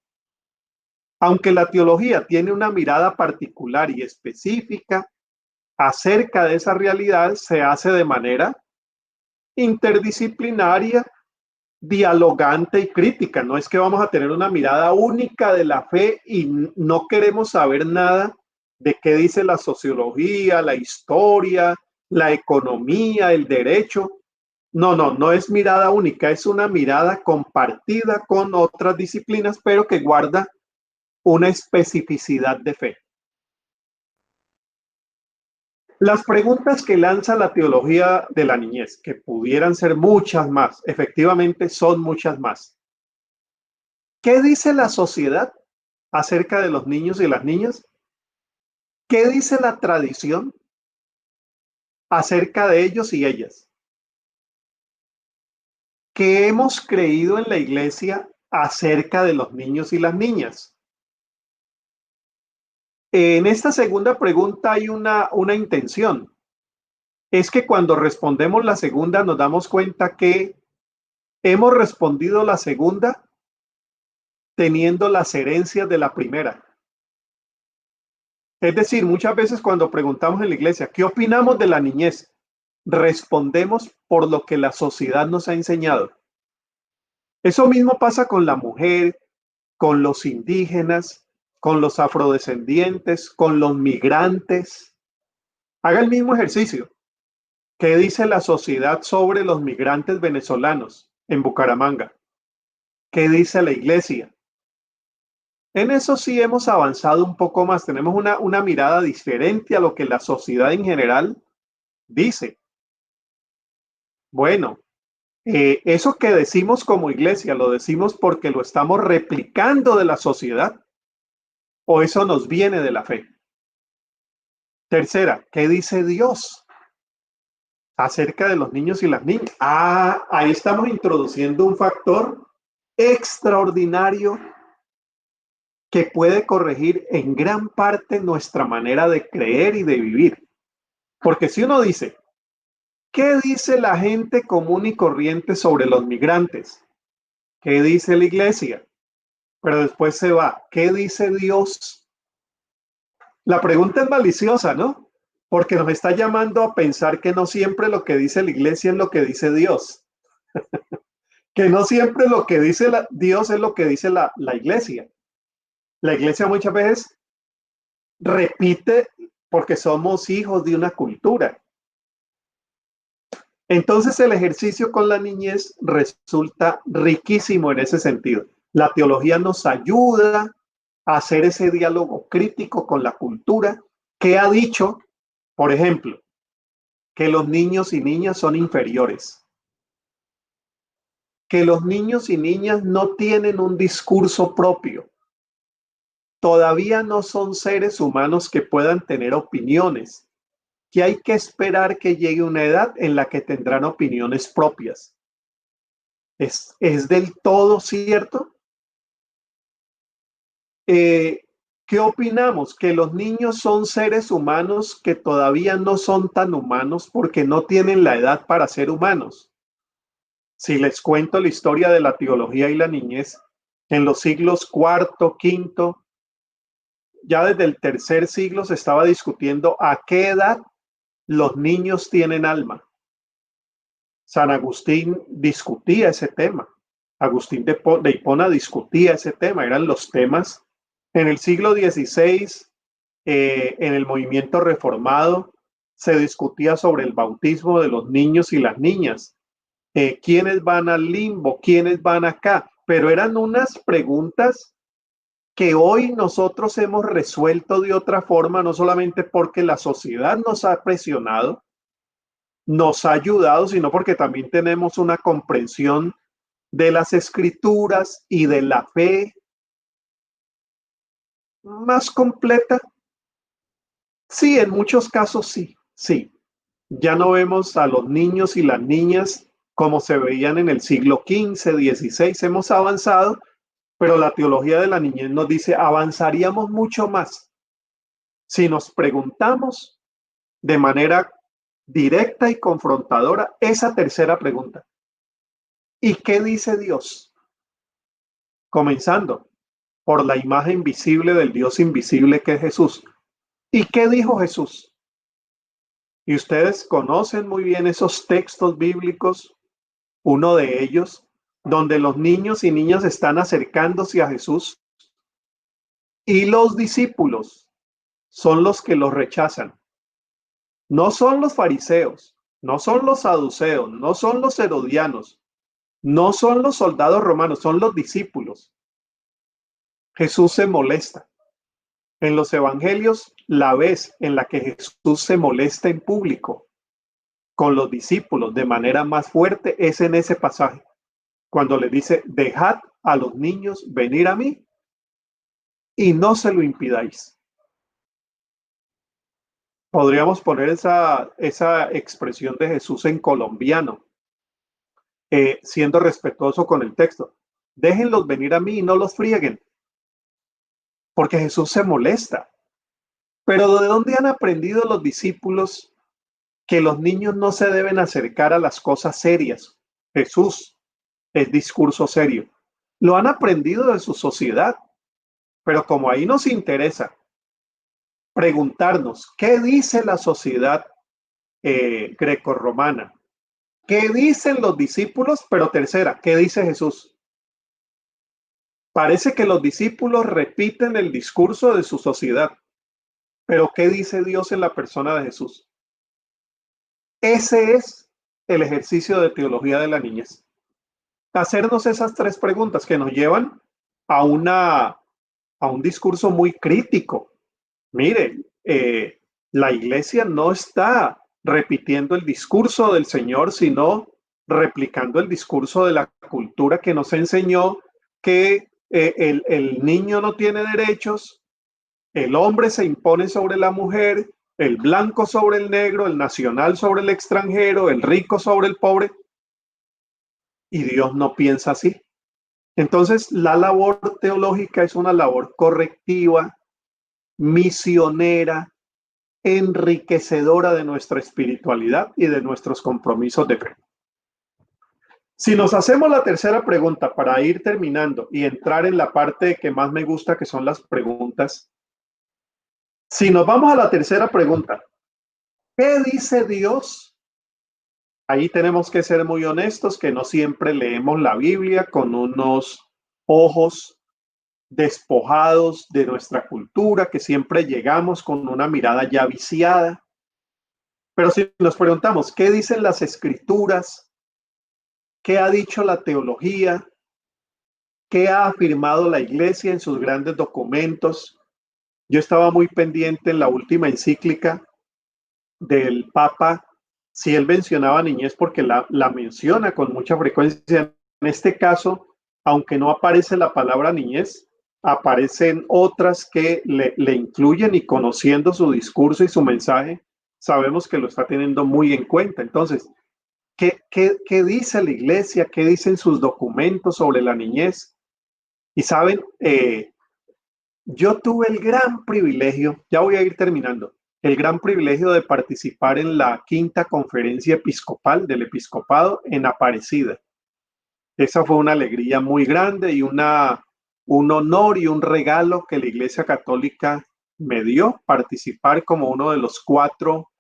Aunque la teología tiene una mirada particular y específica acerca de esa realidad, se hace de manera interdisciplinaria, dialogante y crítica. No es que vamos a tener una mirada única de la fe y no queremos saber nada de qué dice la sociología, la historia, la economía, el derecho. No es mirada única, es una mirada compartida con otras disciplinas, pero que guarda una especificidad de fe. Las preguntas que lanza la teología de la niñez, que pudieran ser muchas más, efectivamente son muchas más. ¿Qué dice la sociedad acerca de los niños y las niñas? ¿Qué dice la tradición acerca de ellos y ellas? ¿Qué hemos creído en la iglesia acerca de los niños y las niñas? En esta segunda pregunta hay una intención. Es que cuando respondemos la segunda nos damos cuenta que hemos respondido la segunda teniendo las herencias de la primera. Es decir, muchas veces cuando preguntamos en la iglesia, ¿qué opinamos de la niñez? Respondemos por lo que la sociedad nos ha enseñado. Eso mismo pasa con la mujer, con los indígenas, con los afrodescendientes, con los migrantes. Haga el mismo ejercicio. ¿Qué dice la sociedad sobre los migrantes venezolanos en Bucaramanga? ¿Qué dice la iglesia? En eso sí hemos avanzado un poco más. Tenemos una mirada diferente a lo que la sociedad en general dice. Bueno, eso que decimos como iglesia, ¿lo decimos porque lo estamos replicando de la sociedad o eso nos viene de la fe? Tercera, ¿qué dice Dios acerca de los niños y las niñas? Ahí estamos introduciendo un factor extraordinario que puede corregir en gran parte nuestra manera de creer y de vivir. Porque si uno dice, ¿qué dice la gente común y corriente sobre los migrantes? ¿Qué dice la iglesia? Pero después se va, ¿qué dice Dios? La pregunta es maliciosa, ¿no? Porque nos está llamando a pensar que no siempre lo que dice la iglesia es lo que dice Dios. Que no siempre lo que dice Dios es lo que dice la iglesia. La iglesia muchas veces repite porque somos hijos de una cultura. Entonces el ejercicio con la niñez resulta riquísimo en ese sentido. La teología nos ayuda a hacer ese diálogo crítico con la cultura que ha dicho, por ejemplo, que los niños y niñas son inferiores, que los niños y niñas no tienen un discurso propio. Todavía no son seres humanos que puedan tener opiniones, que hay que esperar que llegue una edad en la que tendrán opiniones propias. ¿Es del todo cierto? ¿Qué opinamos? Que los niños son seres humanos que todavía no son tan humanos porque no tienen la edad para ser humanos. Si les cuento la historia de la teología y la niñez, en los siglos IV, V, ya desde el tercer siglo se estaba discutiendo a qué edad los niños tienen alma. San Agustín discutía ese tema. Agustín de Hipona discutía ese tema. Eran los temas en el siglo XVI, en el movimiento reformado, se discutía sobre el bautismo de los niños y las niñas. ¿Quiénes van al limbo? ¿Quiénes van acá? Pero eran unas preguntas que hoy nosotros hemos resuelto de otra forma, no solamente porque la sociedad nos ha presionado, nos ha ayudado, sino porque también tenemos una comprensión de las escrituras y de la fe más completa. Sí, en muchos casos sí, sí. Ya no vemos a los niños y las niñas como se veían en el siglo XV, XVI. Hemos avanzado, pero la teología de la niñez nos dice, avanzaríamos mucho más si nos preguntamos de manera directa y confrontadora esa tercera pregunta. ¿Y qué dice Dios? Comenzando por la imagen visible del Dios invisible que es Jesús. ¿Y qué dijo Jesús? Y ustedes conocen muy bien esos textos bíblicos, uno de ellos, donde los niños y niñas están acercándose a Jesús y los discípulos son los que los rechazan. No son los fariseos, no son los saduceos, no son los herodianos, no son los soldados romanos, son los discípulos. Jesús se molesta. En los evangelios, la vez en la que Jesús se molesta en público con los discípulos de manera más fuerte es en ese pasaje, cuando le dice, dejad a los niños venir a mí y no se lo impidáis. Podríamos poner esa expresión de Jesús en colombiano, siendo respetuoso con el texto. Déjenlos venir a mí y no los frieguen, porque Jesús se molesta. Pero ¿de dónde han aprendido los discípulos que los niños no se deben acercar a las cosas serias? Jesús es discurso serio. Lo han aprendido de su sociedad, pero como ahí nos interesa preguntarnos, ¿qué dice la sociedad grecorromana? ¿Qué dicen los discípulos? Pero tercera, ¿qué dice Jesús? Parece que los discípulos repiten el discurso de su sociedad, pero ¿qué dice Dios en la persona de Jesús? Ese es el ejercicio de teología de la niñez. Hacernos esas tres preguntas que nos llevan a un discurso muy crítico. Mire, la iglesia no está repitiendo el discurso del Señor, sino replicando el discurso de la cultura que nos enseñó que el niño no tiene derechos, el hombre se impone sobre la mujer, el blanco sobre el negro, el nacional sobre el extranjero, el rico sobre el pobre. Y Dios no piensa así. Entonces, la labor teológica es una labor correctiva, misionera, enriquecedora de nuestra espiritualidad y de nuestros compromisos de fe. Si nos hacemos la tercera pregunta para ir terminando y entrar en la parte que más me gusta, que son las preguntas. Si nos vamos a la tercera pregunta, ¿qué dice Dios? Ahí tenemos que ser muy honestos, que no siempre leemos la Biblia con unos ojos despojados de nuestra cultura, que siempre llegamos con una mirada ya viciada. Pero si nos preguntamos, ¿qué dicen las escrituras? ¿Qué ha dicho la teología? ¿Qué ha afirmado la iglesia en sus grandes documentos? Yo estaba muy pendiente en la última encíclica del Papa, si él mencionaba niñez, porque la menciona con mucha frecuencia. En este caso, aunque no aparece la palabra niñez, aparecen otras que le incluyen, y conociendo su discurso y su mensaje, sabemos que lo está teniendo muy en cuenta. Entonces, ¿qué dice la iglesia? ¿Qué dicen sus documentos sobre la niñez? Y saben, yo tuve el gran privilegio, ya voy a ir terminando, el gran privilegio de participar en la 5ª conferencia episcopal del episcopado en Aparecida. Esa fue una alegría muy grande y un honor y un regalo que la Iglesia Católica me dio, participar como uno de los 4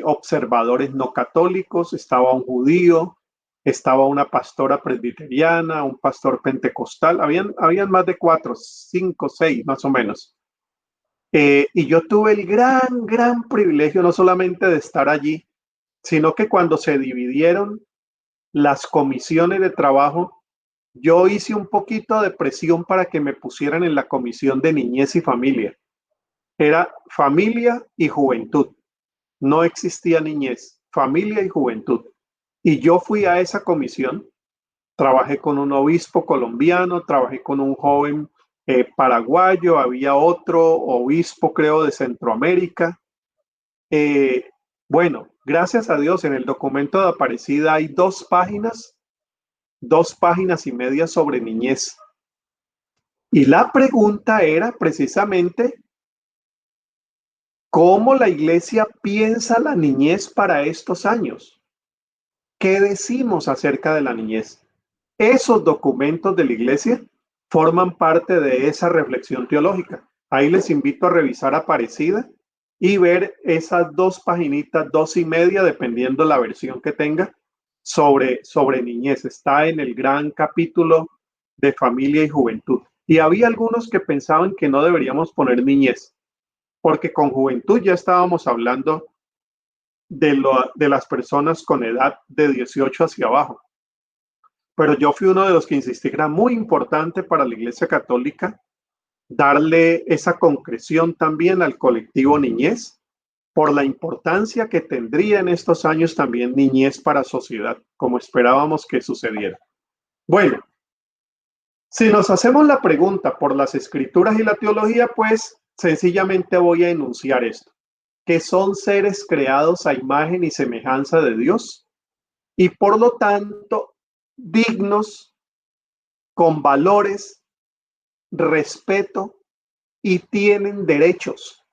observadores no católicos. Estaba un judío, estaba una pastora presbiteriana, un pastor pentecostal, habían más de 4, 5, 6 más o menos. Y yo tuve el gran privilegio no solamente de estar allí, sino que cuando se dividieron las comisiones de trabajo, yo hice un poquito de presión para que me pusieran en la comisión de niñez y familia. Era familia y juventud. No existía niñez, familia y juventud. Y yo fui a esa comisión, trabajé con un obispo colombiano, trabajé con un joven paraguayo, había otro obispo, creo, de Centroamérica. Eh, bueno, gracias a Dios, en el documento de Aparecida hay 2 páginas y media sobre niñez. Y la pregunta era precisamente cómo la iglesia piensa la niñez para estos años. ¿Qué decimos acerca de la niñez? Esos documentos de la iglesia forman parte de esa reflexión teológica. Ahí les invito a revisar Aparecida y ver esas 2 paginitas, 2 y media, dependiendo la versión que tenga, sobre niñez. Está en el gran capítulo de familia y juventud. Y había algunos que pensaban que no deberíamos poner niñez, porque con juventud ya estábamos hablando de las personas con edad de 18 hacia abajo. Pero yo fui uno de los que insistí que era muy importante para la Iglesia Católica darle esa concreción también al colectivo niñez, por la importancia que tendría en estos años también niñez para sociedad, como esperábamos que sucediera. Bueno, si nos hacemos la pregunta por las escrituras y la teología, pues sencillamente voy a enunciar esto, que son seres creados a imagen y semejanza de Dios y por lo tanto dignos, con valores, respeto y tienen derechos.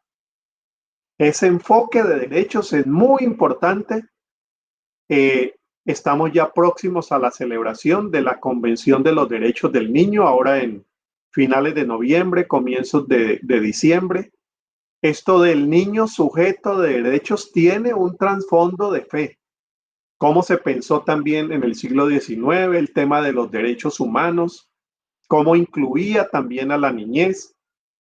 Ese enfoque de derechos es muy importante. Estamos ya próximos a la celebración de la Convención de los Derechos del Niño, ahora en finales de noviembre, comienzos de diciembre. Esto del niño sujeto de derechos tiene un trasfondo de fe. Cómo se pensó también en el siglo XIX el tema de los derechos humanos, cómo incluía también a la niñez,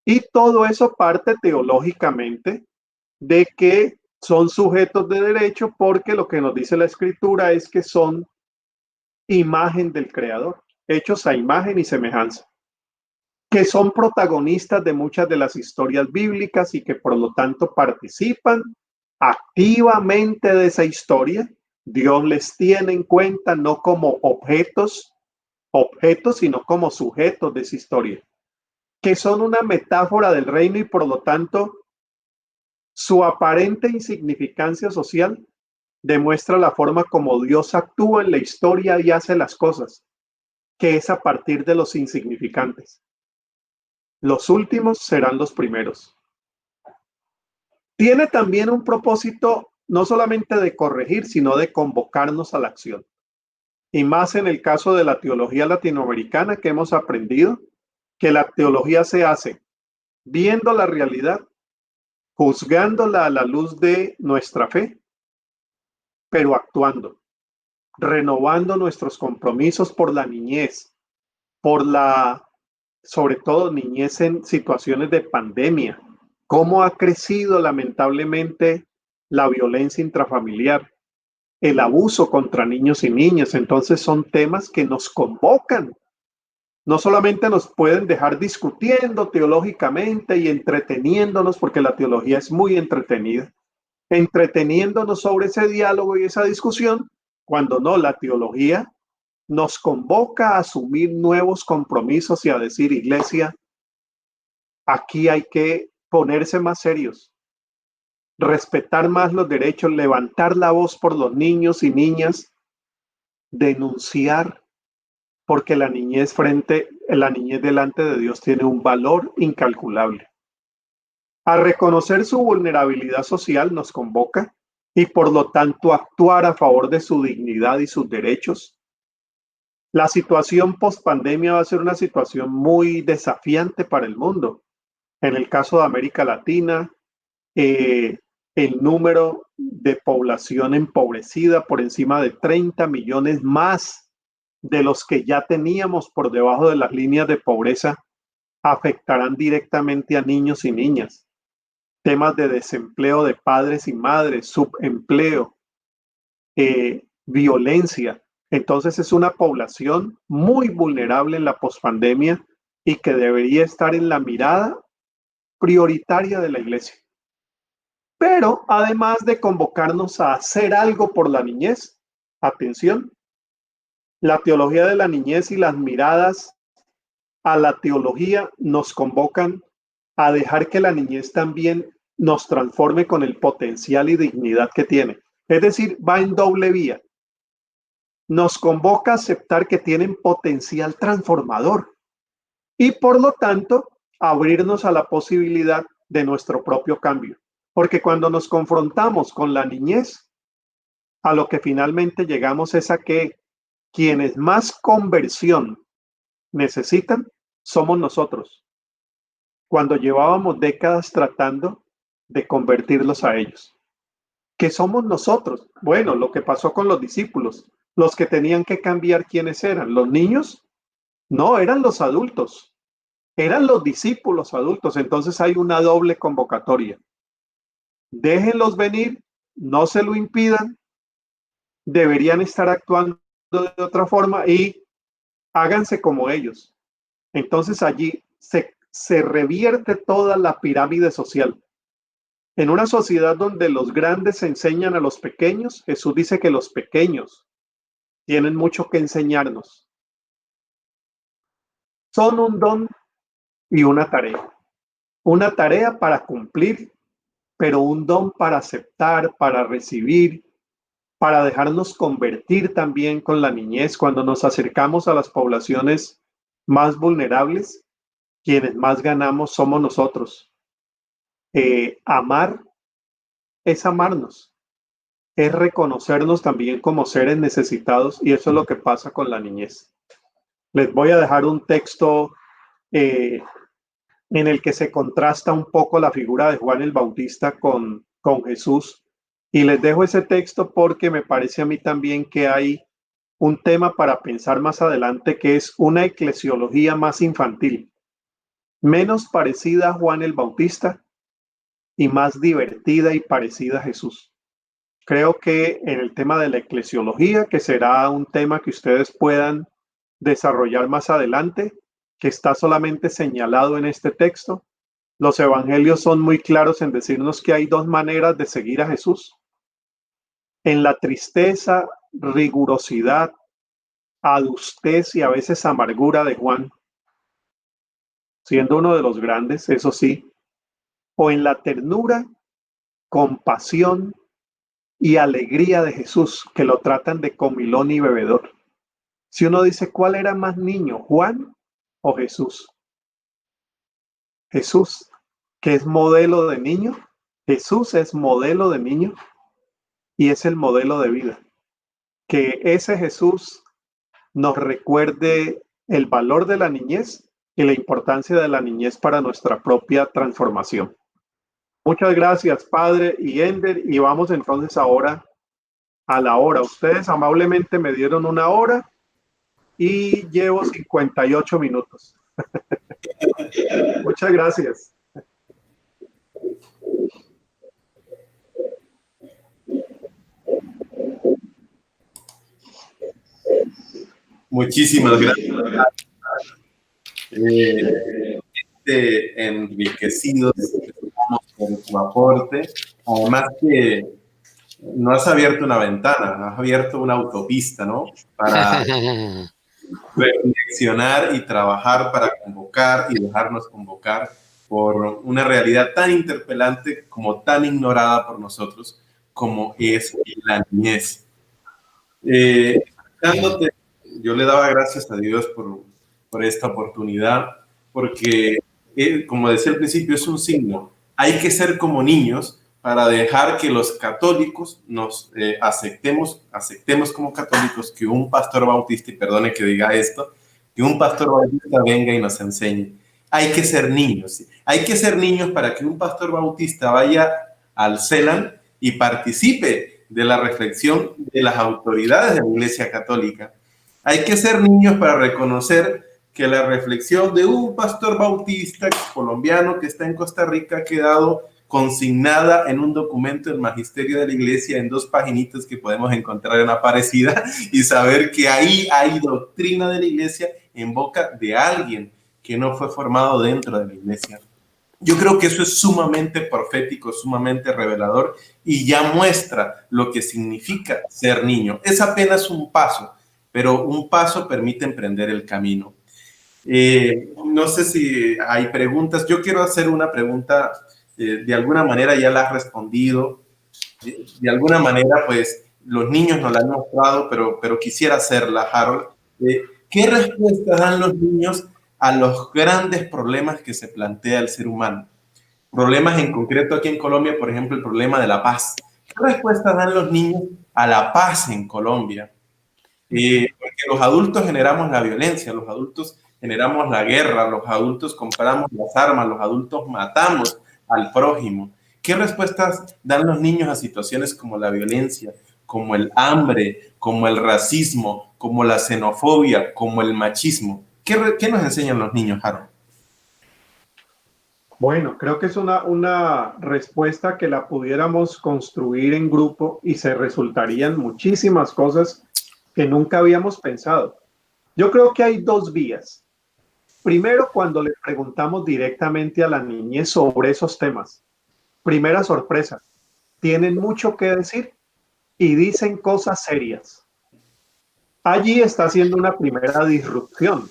y todo eso parte teológicamente de que son sujetos de derecho, porque lo que nos dice la escritura es que son imagen del Creador, hechos a imagen y semejanza, que son protagonistas de muchas de las historias bíblicas y que por lo tanto participan activamente de esa historia. Dios les tiene en cuenta no como objetos, sino como sujetos de esa historia, que son una metáfora del reino y por lo tanto su aparente insignificancia social demuestra la forma como Dios actúa en la historia y hace las cosas, que es a partir de los insignificantes. Los últimos serán los primeros. Tiene también un propósito no solamente de corregir, sino de convocarnos a la acción. Y más en el caso de la teología latinoamericana, que hemos aprendido que la teología se hace viendo la realidad, juzgándola a la luz de nuestra fe, pero actuando, renovando nuestros compromisos por la niñez, sobre todo niñez en situaciones de pandemia. Cómo ha crecido lamentablemente la violencia intrafamiliar, el abuso contra niños y niñas. Entonces son temas que nos convocan. No solamente nos pueden dejar discutiendo teológicamente y entreteniéndonos, porque la teología es muy entretenida, entreteniéndonos sobre ese diálogo y esa discusión, cuando no, la teología nos convoca a asumir nuevos compromisos y a decir, iglesia, aquí hay que ponerse más serios, respetar más los derechos, levantar la voz por los niños y niñas, denunciar, porque la niñez delante de Dios tiene un valor incalculable. A reconocer su vulnerabilidad social nos convoca y por lo tanto actuar a favor de su dignidad y sus derechos. La situación post-pandemia va a ser una situación muy desafiante para el mundo. En el caso de América Latina, el número de población empobrecida por encima de 30 millones más de los que ya teníamos por debajo de las líneas de pobreza afectarán directamente a niños y niñas. Temas de desempleo de padres y madres, subempleo, violencia. Entonces es una población muy vulnerable en la pospandemia y que debería estar en la mirada prioritaria de la iglesia. Pero además de convocarnos a hacer algo por la niñez, atención, la teología de la niñez y las miradas a la teología nos convocan a dejar que la niñez también nos transforme con el potencial y dignidad que tiene. Es decir, va en doble vía. Nos convoca a aceptar que tienen potencial transformador y por lo tanto abrirnos a la posibilidad de nuestro propio cambio. Porque cuando nos confrontamos con la niñez, a lo que finalmente llegamos es a que quienes más conversión necesitan somos nosotros, cuando llevábamos décadas tratando de convertirlos a ellos. ¿Qué somos nosotros? Bueno, lo que pasó con los discípulos, los que tenían que cambiar quiénes eran, los niños, no, eran los adultos, eran los discípulos adultos. Entonces hay una doble convocatoria. Déjenlos venir, no se lo impidan, deberían estar actuando de otra forma y háganse como ellos. Entonces allí se revierte toda la pirámide social. En una sociedad donde los grandes enseñan a los pequeños, Jesús dice que los pequeños tienen mucho que enseñarnos. Son un don y una tarea. Una tarea para cumplir, pero un don para aceptar, para recibir, para dejarnos convertir también con la niñez. Cuando nos acercamos a las poblaciones más vulnerables, quienes más ganamos somos nosotros. Amar es amarnos, es reconocernos también como seres necesitados, y eso es lo que pasa con la niñez. Les voy a dejar un texto en el que se contrasta un poco la figura de Juan el Bautista con Jesús, y les dejo ese texto porque me parece a mí también que hay un tema para pensar más adelante, que es una eclesiología más infantil, menos parecida a Juan el Bautista y más divertida y parecida a Jesús. Creo que en el tema de la eclesiología, que será un tema que ustedes puedan desarrollar más adelante, que está solamente señalado en este texto, los evangelios son muy claros en decirnos que hay dos maneras de seguir a Jesús. En la tristeza, rigurosidad, adustez y a veces amargura de Juan, siendo uno de los grandes, eso sí, o en la ternura, compasión y alegría de Jesús, que lo tratan de comilón y bebedor. Si uno dice, ¿cuál era más niño, Juan o Jesús? Jesús, que es modelo de niño. Jesús es modelo de niño y es el modelo de vida. Que ese Jesús nos recuerde el valor de la niñez y la importancia de la niñez para nuestra propia transformación. Muchas gracias, Padre y Ender, y vamos entonces ahora a la hora. Ustedes amablemente me dieron una hora y llevo 58 minutos. Muchas gracias. Muchísimas gracias. Enriquecidos con tu aporte. Además que no has abierto una ventana, has abierto una autopista, ¿no? Para reflexionar y trabajar para convocar y dejarnos convocar por una realidad tan interpelante como tan ignorada por nosotros como es la niñez. Yo le daba gracias a Dios por esta oportunidad, porque, como decía al principio, es un signo. Hay que ser como niños para dejar que los católicos nos aceptemos como católicos que un pastor bautista, y perdone que diga esto, que un pastor bautista venga y nos enseñe. Hay que ser niños, ¿sí? Hay que ser niños para que un pastor bautista vaya al CELAM y participe de la reflexión de las autoridades de la Iglesia Católica. Hay que ser niños para reconocer que la reflexión de un pastor bautista colombiano que está en Costa Rica ha quedado consignada en un documento del Magisterio de la Iglesia en 2 paginitas que podemos encontrar en Aparecida y saber que ahí hay doctrina de la Iglesia en boca de alguien que no fue formado dentro de la Iglesia. Yo creo que eso es sumamente profético, sumamente revelador y ya muestra lo que significa ser niño. Es apenas un paso, pero un paso permite emprender el camino. No sé si hay preguntas. Yo quiero hacer una pregunta, de alguna manera ya la has respondido. De alguna manera, pues, los niños nos la han mostrado, pero quisiera hacerla, Harold. ¿Qué respuesta dan los niños a los grandes problemas que se plantea el ser humano? Problemas en concreto aquí en Colombia, por ejemplo, el problema de la paz. ¿Qué respuesta dan los niños a la paz en Colombia? Porque los adultos generamos la violencia, los adultos generamos la guerra, los adultos compramos las armas, los adultos matamos al prójimo. ¿Qué respuestas dan los niños a situaciones como la violencia, como el hambre, como el racismo, como la xenofobia, como el machismo? ¿Qué nos enseñan los niños, Harold? Bueno, creo que es una respuesta que la pudiéramos construir en grupo y se resultarían muchísimas cosas que nunca habíamos pensado. Yo creo que hay 2 vías. Primero, cuando le preguntamos directamente a la niñez sobre esos temas. Primera sorpresa, tienen mucho que decir y dicen cosas serias. Allí está haciendo una primera disrupción,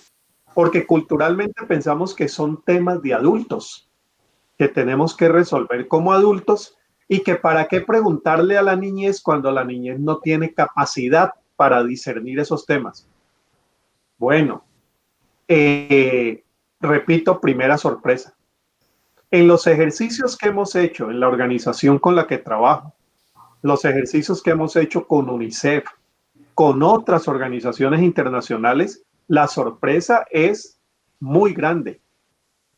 porque culturalmente pensamos que son temas de adultos, que tenemos que resolver como adultos y que para qué preguntarle a la niñez cuando la niñez no tiene capacidad para discernir esos temas. Bueno, repito, primera sorpresa. En los ejercicios que hemos hecho en la organización con la que trabajo, los ejercicios que hemos hecho con UNICEF, con otras organizaciones internacionales, la sorpresa es muy grande.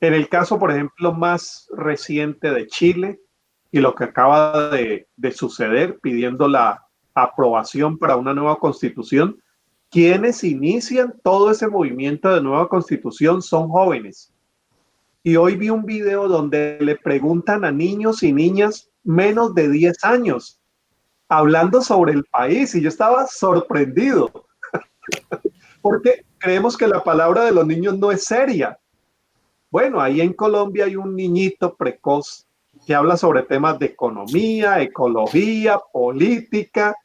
En el caso, por ejemplo, más reciente de Chile y lo que acaba de suceder, pidiendo la aprobación para una nueva constitución, quienes inician todo ese movimiento de nueva constitución son jóvenes. Y hoy vi un video donde le preguntan a niños y niñas menos de 10 años, hablando sobre el país, y yo estaba sorprendido, porque creemos que la palabra de los niños no es seria. Bueno, ahí en Colombia hay un niñito precoz que habla sobre temas de economía, ecología, política.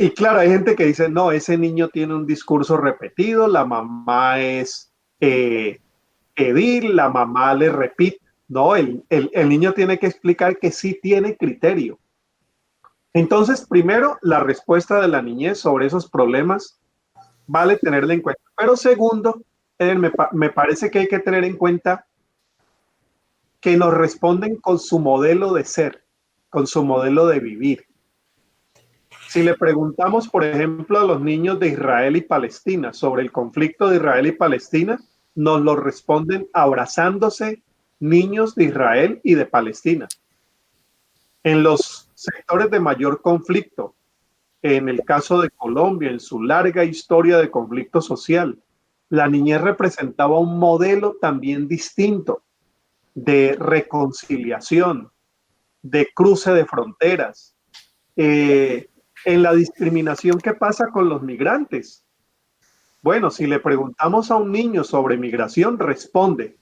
Y claro, hay gente que dice, no, ese niño tiene un discurso repetido, la mamá es edil, la mamá le repite. No, el niño tiene que explicar que sí tiene criterio. Entonces, primero, la respuesta de la niñez sobre esos problemas vale tenerla en cuenta. Pero segundo, me parece que hay que tener en cuenta que nos responden con su modelo de ser, con su modelo de vivir. Si le preguntamos, por ejemplo, a los niños de Israel y Palestina sobre el conflicto de Israel y Palestina, nos lo responden abrazándose niños de Israel y de Palestina. En los sectores de mayor conflicto, en el caso de Colombia, en su larga historia de conflicto social, la niñez representaba un modelo también distinto de reconciliación, de cruce de fronteras, en la discriminación que pasa con los migrantes. Bueno, si le preguntamos a un niño sobre migración, responde.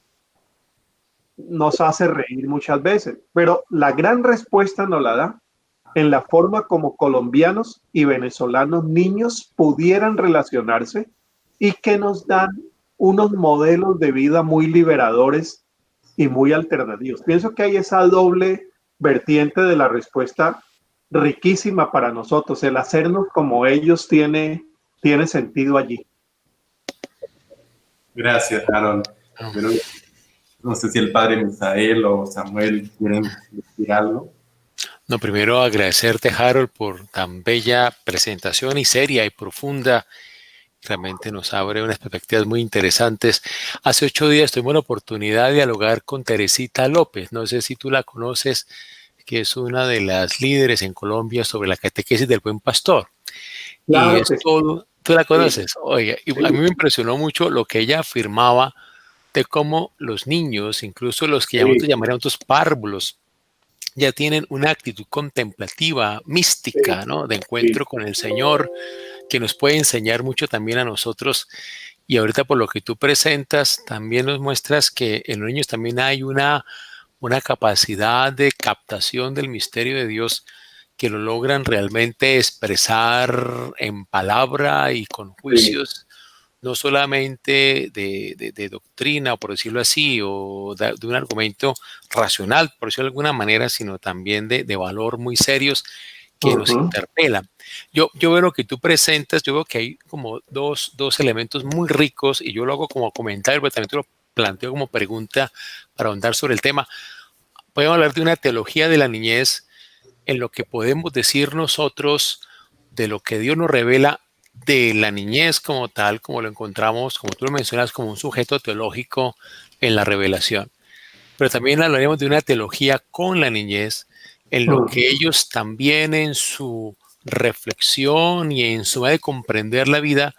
Nos hace reír muchas veces, pero la gran respuesta nos la da en la forma como colombianos y venezolanos niños pudieran relacionarse y que nos dan unos modelos de vida muy liberadores y muy alternativos. Pienso que hay esa doble vertiente de la respuesta riquísima para nosotros. El hacernos como ellos tiene sentido allí. Gracias, Harold. Pero no sé si el padre Misael o Samuel quieren decir algo. No, primero agradecerte, Harold, por tan bella presentación y seria y profunda. Realmente nos abre unas perspectivas muy interesantes. Hace 8 días tuvimos la oportunidad de dialogar con Teresita López. No sé si tú la conoces, que es una de las líderes en Colombia sobre la catequesis del buen pastor. Claro, y es todo, ¿tú la conoces? Sí. Oye, y a mí me impresionó mucho lo que ella afirmaba de cómo los niños, incluso los que llamaríamos párvulos, ya tienen una actitud contemplativa, mística, ¿no? De encuentro con el Señor, que nos puede enseñar mucho también a nosotros. Y ahorita por lo que tú presentas, también nos muestras que en los niños también hay una capacidad de captación del misterio de Dios que lo logran realmente expresar en palabra y con juicios, no solamente de doctrina, por decirlo así, o de un argumento racional, por decirlo de alguna manera, sino también de valor muy serios que nos interpelan. Yo veo lo que tú presentas, yo veo que hay como dos elementos muy ricos y yo lo hago como comentario, pero también te lo planteo como pregunta para ahondar sobre el tema. Podemos hablar de una teología de la niñez en lo que podemos decir nosotros de lo que Dios nos revela de la niñez como tal, como lo encontramos, como tú lo mencionas, como un sujeto teológico en la revelación. Pero también hablaremos de una teología con la niñez, en lo que ellos también en su reflexión y en su manera de comprender la vida,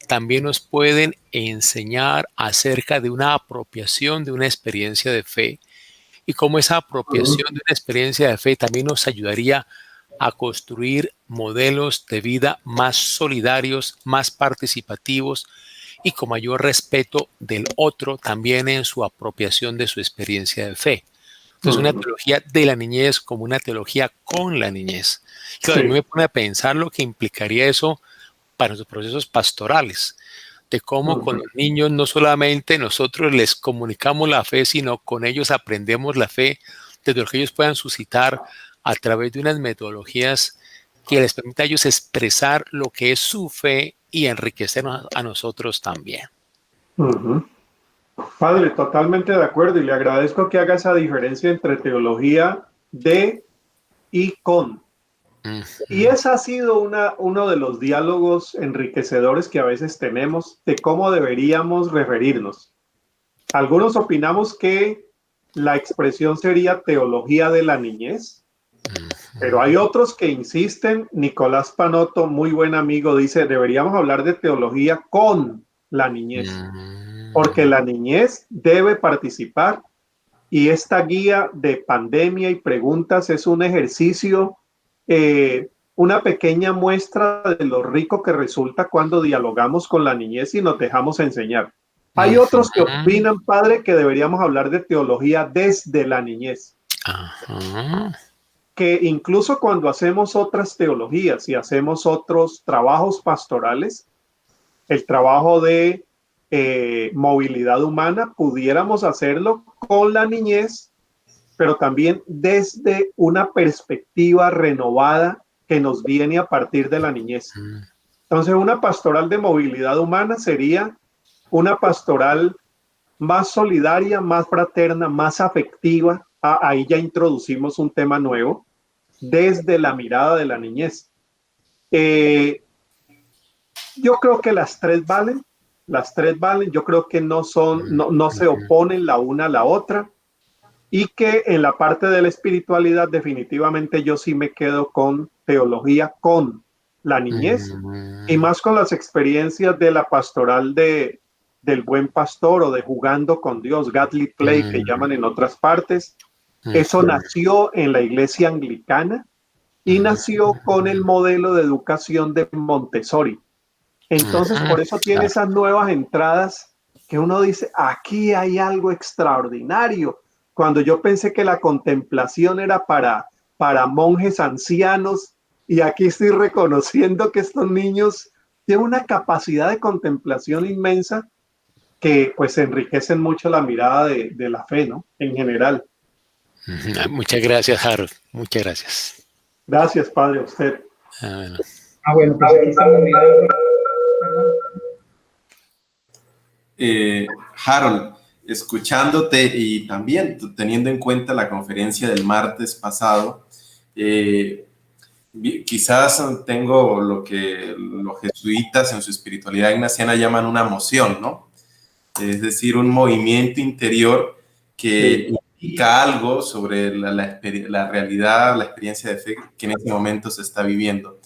también nos pueden enseñar acerca de una apropiación de una experiencia de fe y cómo esa apropiación de una experiencia de fe también nos ayudaría a construir modelos de vida más solidarios, más participativos y con mayor respeto del otro también en su apropiación de su experiencia de fe. Entonces, una teología de la niñez como una teología con la niñez. Claro, a mí me pone a pensar lo que implicaría eso para los procesos pastorales, de cómo con los niños no solamente nosotros les comunicamos la fe, sino con ellos aprendemos la fe, desde lo que ellos puedan suscitar a través de unas metodologías que les permita a ellos expresar lo que es su fe y enriquecernos a nosotros también. Padre, totalmente de acuerdo y le agradezco que haga esa diferencia entre teología de y con. Y ese ha sido uno de los diálogos enriquecedores que a veces tenemos de cómo deberíamos referirnos. Algunos opinamos que la expresión sería teología de la niñez, pero hay otros que insisten. Nicolás Panotto, muy buen amigo, dice, deberíamos hablar de teología con la niñez, porque la niñez debe participar y esta guía de pandemia y preguntas es un ejercicio, una pequeña muestra de lo rico que resulta cuando dialogamos con la niñez y nos dejamos enseñar. Hay otros que opinan, padre, que deberíamos hablar de teología desde la niñez. Que incluso cuando hacemos otras teologías y hacemos otros trabajos pastorales, el trabajo de movilidad humana, pudiéramos hacerlo con la niñez, pero también desde una perspectiva renovada que nos viene a partir de la niñez. Entonces, una pastoral de movilidad humana sería una pastoral más solidaria, más fraterna, más afectiva. Ahí ya introducimos un tema nuevo, desde la mirada de la niñez. Yo creo que las tres valen, yo creo que no se oponen la una a la otra, y que en la parte de la espiritualidad definitivamente yo sí me quedo con teología con la niñez, y más con las experiencias de la pastoral del buen pastor o de jugando con Dios, Godly Play, que llaman en otras partes. Eso nació en la iglesia anglicana y nació con el modelo de educación de Montessori. Entonces, por eso tiene esas nuevas entradas que uno dice, aquí hay algo extraordinario. Cuando yo pensé que la contemplación era para monjes ancianos, y aquí estoy reconociendo que estos niños tienen una capacidad de contemplación inmensa que pues enriquecen mucho la mirada de la fe, ¿no? En general. Muchas gracias, Harold. Muchas gracias. Gracias, padre, a usted. Bueno, pues aquí estamos mirando. Harold, escuchándote y también teniendo en cuenta la conferencia del martes pasado, quizás tengo lo que los jesuitas en su espiritualidad ignaciana llaman una moción, ¿no? Es decir, un movimiento interior que indica algo sobre la realidad, la experiencia de fe que en este momento se está viviendo.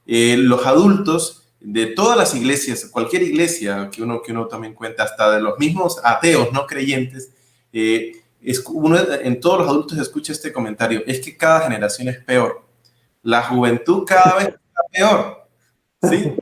Los adultos de todas las iglesias, cualquier iglesia que uno tome en cuenta, hasta de los mismos ateos no creyentes, uno en todos los adultos escucha este comentario, es que cada generación es peor. La juventud cada vez está peor, ¿sí?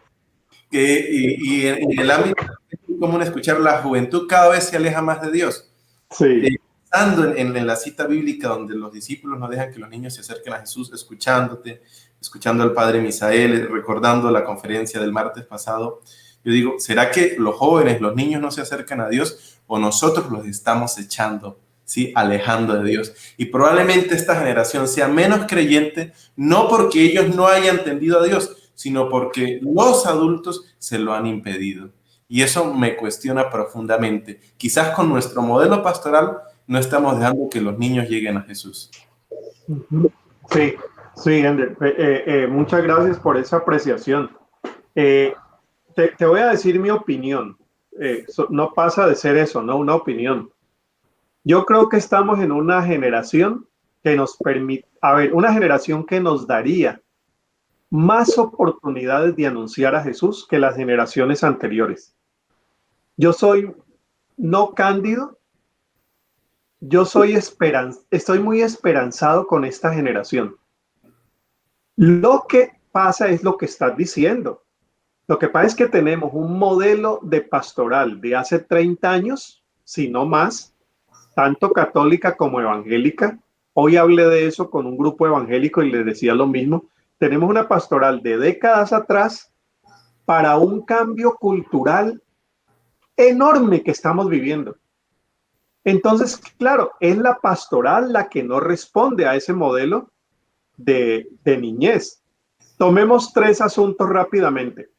Y en el ámbito es común escuchar, la juventud cada vez se aleja más de Dios. Sí. Pensando en la cita bíblica donde los discípulos no dejan que los niños se acerquen a Jesús, escuchándote, escuchando al padre Misael, recordando la conferencia del martes pasado, yo digo, ¿será que los jóvenes, los niños no se acercan a Dios o nosotros los estamos echando, ¿sí? Alejando de Dios? Y probablemente esta generación sea menos creyente, no porque ellos no hayan entendido a Dios, sino porque los adultos se lo han impedido. Y eso me cuestiona profundamente. Quizás con nuestro modelo pastoral no estamos dejando que los niños lleguen a Jesús. Sí, sí, Ender. Muchas gracias por esa apreciación. Te voy a decir mi opinión. No pasa de ser eso, ¿no? Una opinión. Yo creo que estamos en una generación que nos permite, una generación que nos daría más oportunidades de anunciar a Jesús que las generaciones anteriores. Yo soy no cándido, estoy muy esperanzado con esta generación. Lo que pasa es lo que estás diciendo. Lo que pasa es que tenemos un modelo de pastoral de hace 30 años, si no más, tanto católica como evangélica. Hoy hablé de eso con un grupo evangélico y les decía lo mismo. Tenemos una pastoral de décadas atrás para un cambio cultural enorme que estamos viviendo. Entonces, claro, es la pastoral la que no responde a ese modelo de niñez. Tomemos 3 asuntos rápidamente.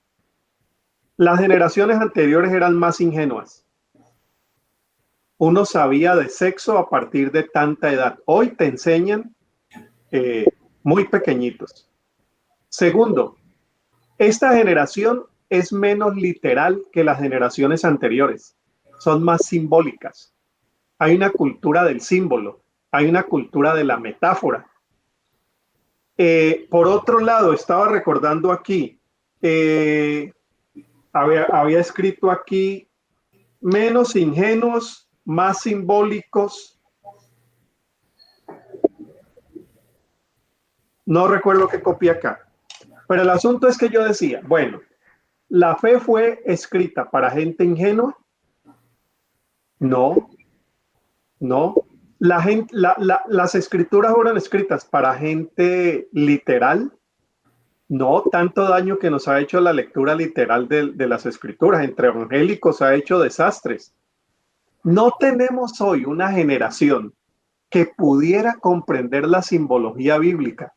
Las generaciones anteriores eran más ingenuas. Uno sabía de sexo a partir de tanta edad. Hoy te enseñan muy pequeñitos. Segundo, esta generación es menos literal que las generaciones anteriores. Son más simbólicas. Hay una cultura del símbolo, hay una cultura de la metáfora. Por otro lado, estaba recordando aquí, había escrito aquí, menos ingenuos, más simbólicos. No recuerdo qué copié acá, pero el asunto es que yo decía, bueno, ¿la fe fue escrita para gente ingenua? No. Las escrituras fueron escritas para gente literal. No, tanto daño que nos ha hecho la lectura literal de las escrituras. Entre evangélicos ha hecho desastres. No tenemos hoy una generación que pudiera comprender la simbología bíblica,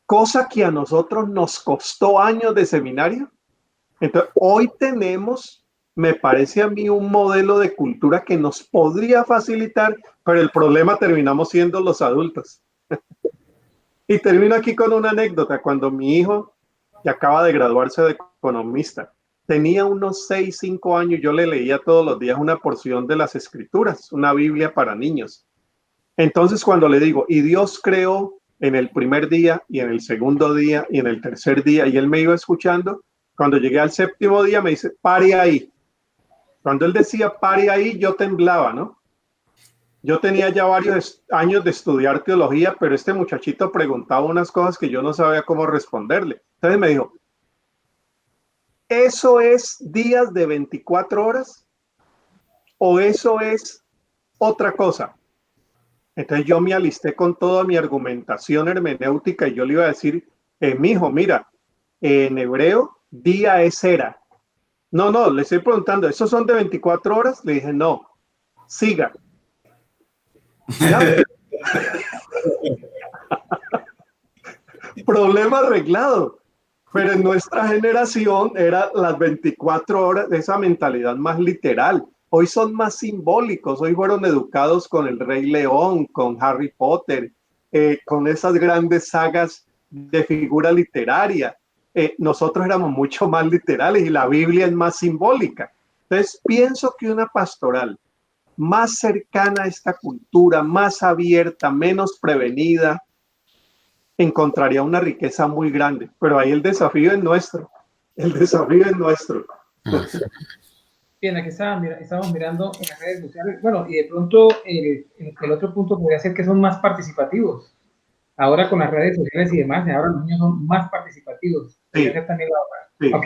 cosa que a nosotros nos costó años de seminario. Entonces, hoy tenemos, me parece a mí, un modelo de cultura que nos podría facilitar, pero el problema terminamos siendo los adultos. Y termino aquí con una anécdota. Cuando mi hijo, que acaba de graduarse de economista, tenía unos 6, 5 años, yo le leía todos los días una porción de las escrituras, una Biblia para niños. Entonces, cuando le digo, y Dios creó en el primer día, y en el segundo día, y en el tercer día, y él me iba escuchando, cuando llegué al 7º día me dice, pare ahí. Cuando él decía pare ahí, yo temblaba, ¿no? Yo tenía ya varios años de estudiar teología, pero este muchachito preguntaba unas cosas que yo no sabía cómo responderle. Entonces me dijo, ¿eso es días de 24 horas? ¿O eso es otra cosa? Entonces yo me alisté con toda mi argumentación hermenéutica y yo le iba a decir, mijo, mira, en hebreo, día es era. No, le estoy preguntando, ¿esos son de 24 horas? Le dije, no, siga. Problema arreglado. Pero en nuestra generación era las 24 horas, de esa mentalidad más literal. Hoy son más simbólicos, hoy fueron educados con el Rey León, con Harry Potter, con esas grandes sagas de figura literaria. Nosotros éramos mucho más literales y la Biblia es más simbólica. Entonces pienso que una pastoral más cercana a esta cultura, más abierta, menos prevenida, encontraría una riqueza muy grande. Pero ahí el desafío es nuestro. El desafío es nuestro. Bien, aquí estamos mirando en las redes sociales. Bueno, y de pronto el otro punto podría ser que son más participativos. Ahora con las redes sociales y demás, ahora los niños son más participativos. Podría Sí, ser también la otra. sí. Ok.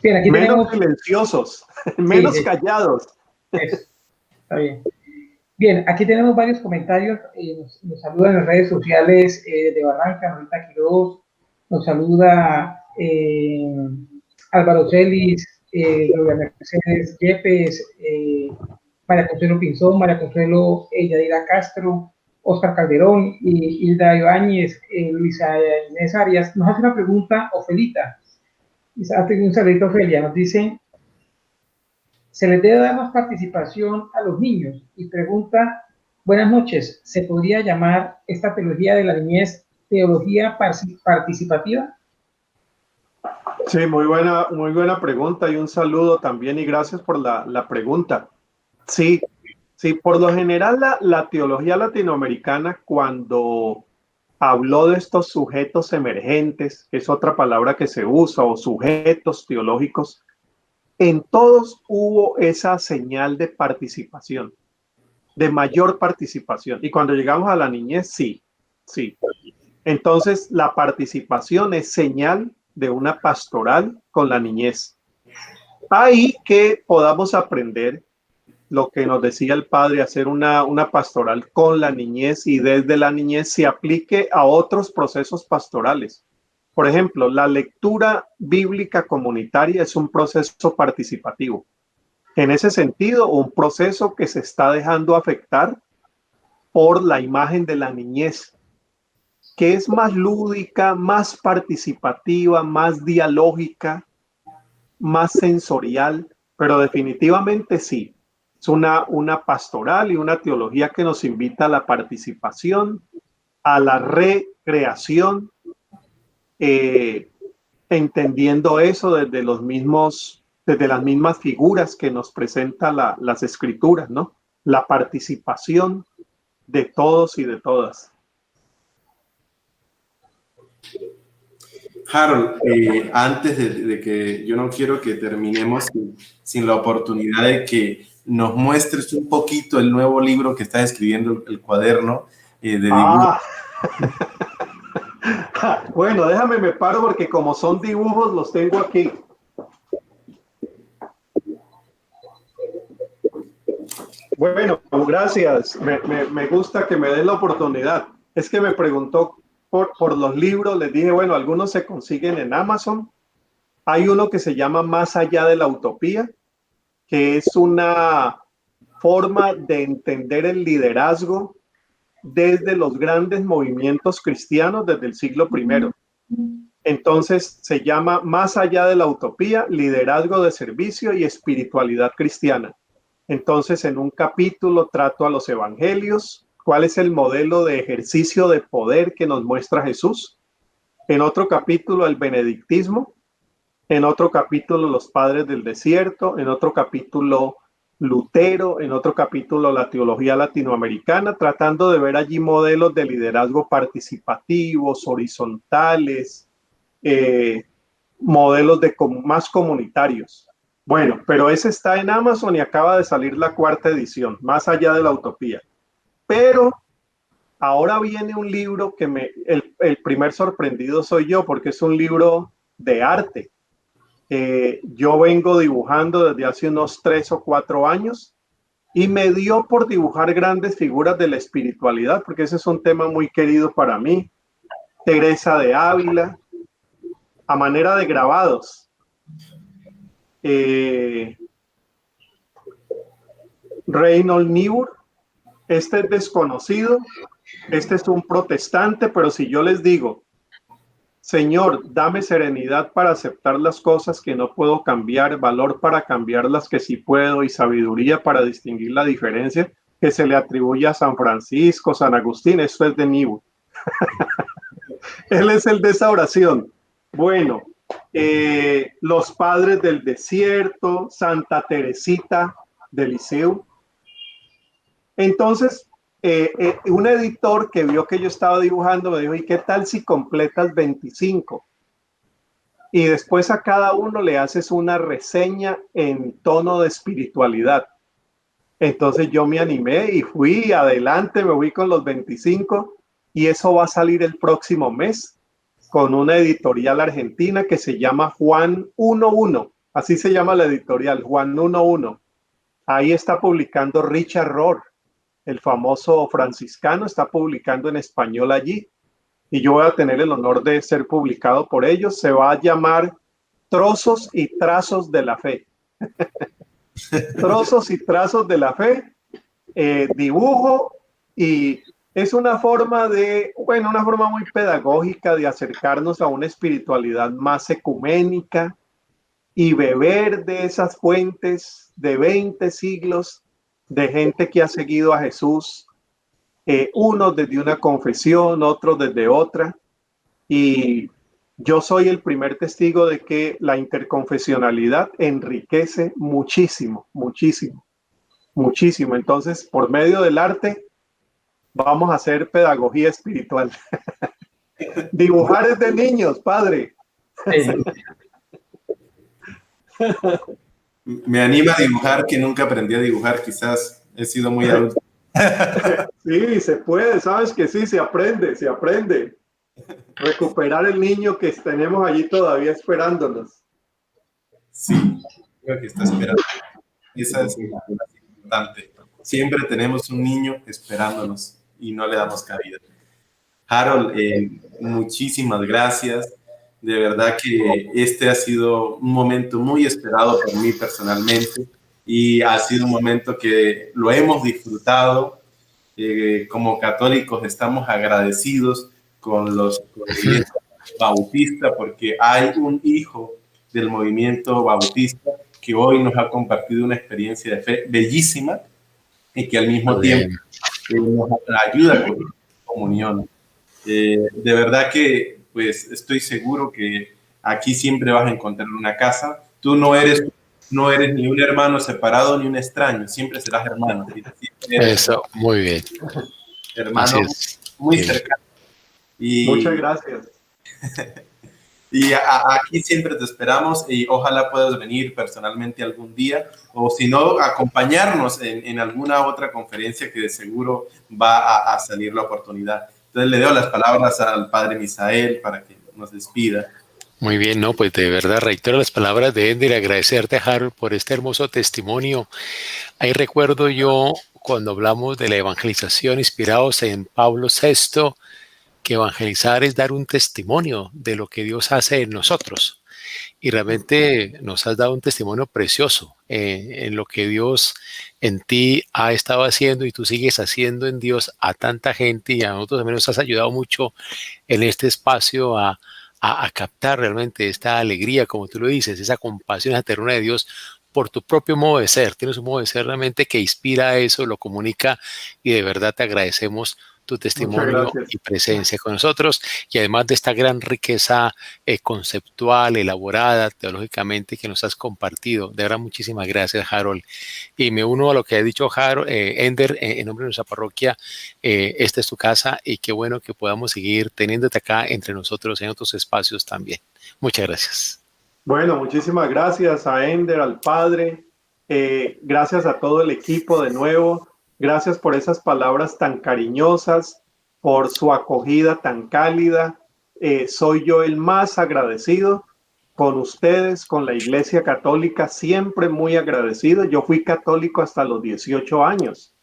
Bien, aquí Menos tenemos. silenciosos, Sí, menos sí, callados. eso, está bien. Bien, aquí tenemos varios comentarios. Nos saludan en las redes sociales de Barranca, Norita Quiroz, nos saluda Álvaro Celis, Gloria Mercedes Yepes, María Consuelo Pinzón, María Consuelo Yadira Castro, Oscar Calderón, y Hilda Ibáñez, Luisa Inés Arias. Nos hace una pregunta Ofelita. Hace un saludito Ofelia, nos dice, ¿se les debe dar más participación a los niños? Y pregunta, buenas noches, ¿se podría llamar esta teología de la niñez teología participativa? Sí, muy buena pregunta y un saludo también y gracias por la pregunta. Sí, sí, por lo general la teología latinoamericana cuando habló de estos sujetos emergentes, que es otra palabra que se usa, o sujetos teológicos, en todos hubo esa señal de participación, de mayor participación. Y cuando llegamos a la niñez, sí, sí. Entonces, la participación es señal de una pastoral con la niñez. Ahí que podamos aprender lo que nos decía el padre, hacer una pastoral con la niñez y desde la niñez se aplique a otros procesos pastorales. Por ejemplo, la lectura bíblica comunitaria es un proceso participativo. En ese sentido, un proceso que se está dejando afectar por la imagen de la niñez, que es más lúdica, más participativa, más dialógica, más sensorial, pero definitivamente sí. Es una pastoral y una teología que nos invita a la participación, a la recreación, eh, entendiendo eso desde las mismas figuras que nos presenta las escrituras, ¿no? La participación de todos y de todas. Harold, antes de que yo no quiero que terminemos sin la oportunidad de que nos muestres un poquito el nuevo libro que estás escribiendo, el cuaderno de dibujos. Ah, bueno, déjame me paro porque como son dibujos los tengo aquí. Bueno, gracias. Me gusta que me den la oportunidad. Es que me preguntó por los libros, les dije, bueno, algunos se consiguen en Amazon. Hay uno que se llama Más allá de la utopía, que es una forma de entender el liderazgo desde los grandes movimientos cristianos desde el siglo I. Entonces se llama Más allá de la utopía, liderazgo de servicio y espiritualidad cristiana. Entonces en un capítulo trato a los evangelios, cuál es el modelo de ejercicio de poder que nos muestra Jesús. En otro capítulo el benedictismo, en otro capítulo los padres del desierto, en otro capítulo Lutero, en otro capítulo la teología latinoamericana, tratando de ver allí modelos de liderazgo participativos, horizontales, modelos más comunitarios. Bueno, pero ese está en Amazon y acaba de salir la 4ª edición, Más allá de la utopía. Pero ahora viene un libro que el primer sorprendido soy yo, porque es un libro de arte. Yo vengo dibujando desde hace unos 3 o 4 años y me dio por dibujar grandes figuras de la espiritualidad, porque ese es un tema muy querido para mí. Teresa de Ávila, a manera de grabados. Reinhold Niebuhr, este es desconocido, este es un protestante, pero si yo les digo, Señor, dame serenidad para aceptar las cosas que no puedo cambiar, valor para cambiar las que sí puedo y sabiduría para distinguir la diferencia que se le atribuye a San Francisco, San Agustín, esto es de Niebuhr. Él es el de esa oración. Bueno, los padres del desierto, Santa Teresita de Lisieux. Entonces, un editor que vio que yo estaba dibujando me dijo, ¿y qué tal si completas 25? y después a cada uno le haces una reseña en tono de espiritualidad. Entonces yo me animé y fui adelante, me fui con los 25 y eso va a salir el próximo mes con una editorial argentina que se llama Juan 11. Así se llama la editorial, Juan 11. Ahí está publicando Richard Rohr, el famoso franciscano, está publicando en español allí. Y yo voy a tener el honor de ser publicado por ellos. Se va a llamar Trozos y Trazos de la Fe. Trozos y Trazos de la Fe, dibujo, y es una forma una forma muy pedagógica de acercarnos a una espiritualidad más ecuménica y beber de esas fuentes de 20 siglos de gente que ha seguido a Jesús, unos desde una confesión, otros desde otra, y yo soy el primer testigo de que la interconfesionalidad enriquece muchísimo, muchísimo, muchísimo. Entonces, por medio del arte, vamos a hacer pedagogía espiritual. Dibujar es de niños, padre. Me anima a dibujar, que nunca aprendí a dibujar, quizás he sido muy adulto. Sí, se puede, sabes que sí, se aprende, se aprende. Recuperar el niño que tenemos allí todavía esperándonos. Sí, creo que está esperando. Esa es la importante. Siempre tenemos un niño esperándonos y no le damos cabida. Harold, muchísimas gracias. De verdad que este ha sido un momento muy esperado por mí personalmente y ha sido un momento que lo hemos disfrutado. Como católicos estamos agradecidos con los movimientos bautistas porque hay un hijo del movimiento bautista que hoy nos ha compartido una experiencia de fe bellísima y que al mismo tiempo nos ayuda con la comunión. De verdad que pues estoy seguro que aquí siempre vas a encontrar una casa. Tú no eres ni un hermano separado ni un extraño, siempre serás hermano. Eso, muy bien. Hermano muy cercano. Y, muchas gracias. Y aquí siempre te esperamos y ojalá puedas venir personalmente algún día o si no, acompañarnos en alguna otra conferencia que de seguro va a salir la oportunidad. Entonces le doy las palabras al padre Misael para que nos despida. Muy bien, no, pues de verdad reitero las palabras de Ender y agradecerte, Harold, por este hermoso testimonio. Ahí recuerdo yo cuando hablamos de la evangelización inspirados en Pablo VI, que evangelizar es dar un testimonio de lo que Dios hace en nosotros. Y realmente nos has dado un testimonio precioso en lo que Dios en ti ha estado haciendo y tú sigues haciendo en Dios a tanta gente, y a nosotros también nos has ayudado mucho en este espacio a captar realmente esta alegría, como tú lo dices, esa compasión, esa ternura de Dios por tu propio modo de ser. Tienes un modo de ser realmente que inspira eso, lo comunica, y de verdad te agradecemos tu testimonio y presencia con nosotros, y además de esta gran riqueza conceptual, elaborada, teológicamente, que nos has compartido. De verdad, muchísimas gracias, Harold. Y me uno a lo que ha dicho Harold, Ender, en nombre de nuestra parroquia. Esta es tu casa y qué bueno que podamos seguir teniéndote acá entre nosotros en otros espacios también. Muchas gracias. Bueno, muchísimas gracias a Ender, al padre. Gracias a todo el equipo de nuevo. Gracias por esas palabras tan cariñosas, por su acogida tan cálida. Soy yo el más agradecido con ustedes, con la Iglesia Católica, siempre muy agradecido. Yo fui católico hasta los 18 años.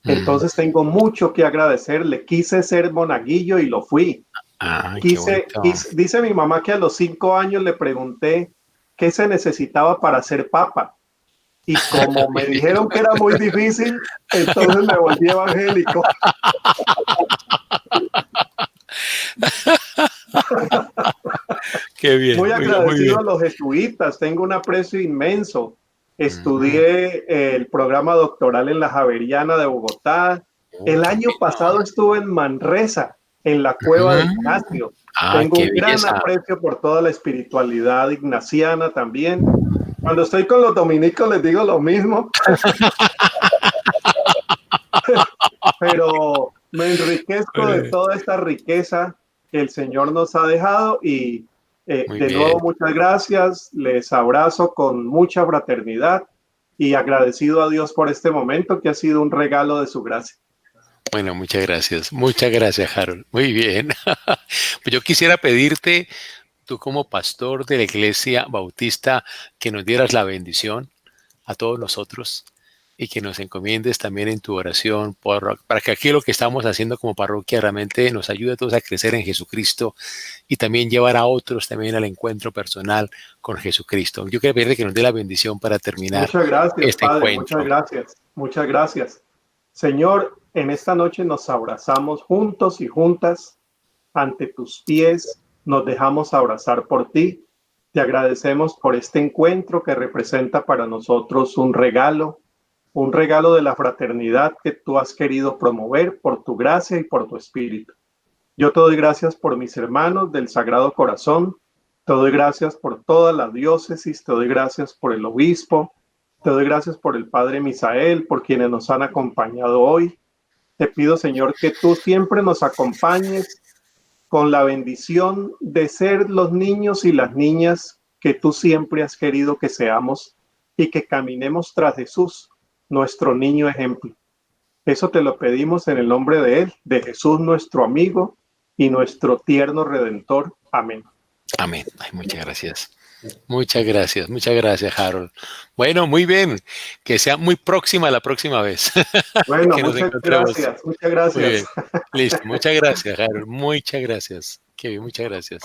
Entonces tengo mucho que agradecerle. Quise ser monaguillo y lo fui. Dice mi mamá que a los 5 años le pregunté qué se necesitaba para ser papa. Y como me dijeron que era muy difícil, entonces me volví evangélico. Qué bien. Muy agradecido a los jesuitas, tengo un aprecio inmenso. Estudié el programa doctoral en la Javeriana de Bogotá. El año pasado estuve en Manresa, en la cueva de Ignacio. Tengo un gran aprecio por toda la espiritualidad ignaciana también. Cuando estoy con los dominicos les digo lo mismo. Pero me enriquezco de toda esta riqueza que el Señor nos ha dejado y Muy De bien. nuevo, muchas gracias. Les abrazo con mucha fraternidad y agradecido a Dios por este momento que ha sido un regalo de su gracia. Bueno, muchas gracias. Muchas gracias, Harold. Muy bien. Pues yo quisiera pedirte, tú como pastor de la Iglesia Bautista, que nos dieras la bendición a todos nosotros y que nos encomiendes también en tu oración para que aquí lo que estamos haciendo como parroquia realmente nos ayude a todos a crecer en Jesucristo y también llevar a otros también al encuentro personal con Jesucristo. Yo quiero pedirte que nos dé la bendición para terminar Muchas gracias, este Padre. Muchas encuentro. gracias. Muchas gracias. Señor, en esta noche nos abrazamos juntos y juntas ante tus pies. Nos dejamos abrazar por ti. Te agradecemos por este encuentro que representa para nosotros un regalo de la fraternidad que tú has querido promover por tu gracia y por tu espíritu. Yo te doy gracias por mis hermanos del Sagrado Corazón, te doy gracias por toda la diócesis, te doy gracias por el obispo, te doy gracias por el Padre Misael, por quienes nos han acompañado hoy. Te pido, Señor, que tú siempre nos acompañes con la bendición de ser los niños y las niñas que tú siempre has querido que seamos y que caminemos tras Jesús, nuestro niño ejemplo. Eso te lo pedimos en el nombre de Él, de Jesús, nuestro amigo y nuestro tierno Redentor. Amén. Amén. Ay, muchas gracias. Muchas gracias, Harold. Bueno, muy bien. Que sea muy próxima la próxima vez Bueno, que nos muchas encontremos. gracias, muchas Muy gracias. bien. Listo. Muchas gracias, Harold. Muchas gracias. Qué bien, muchas gracias.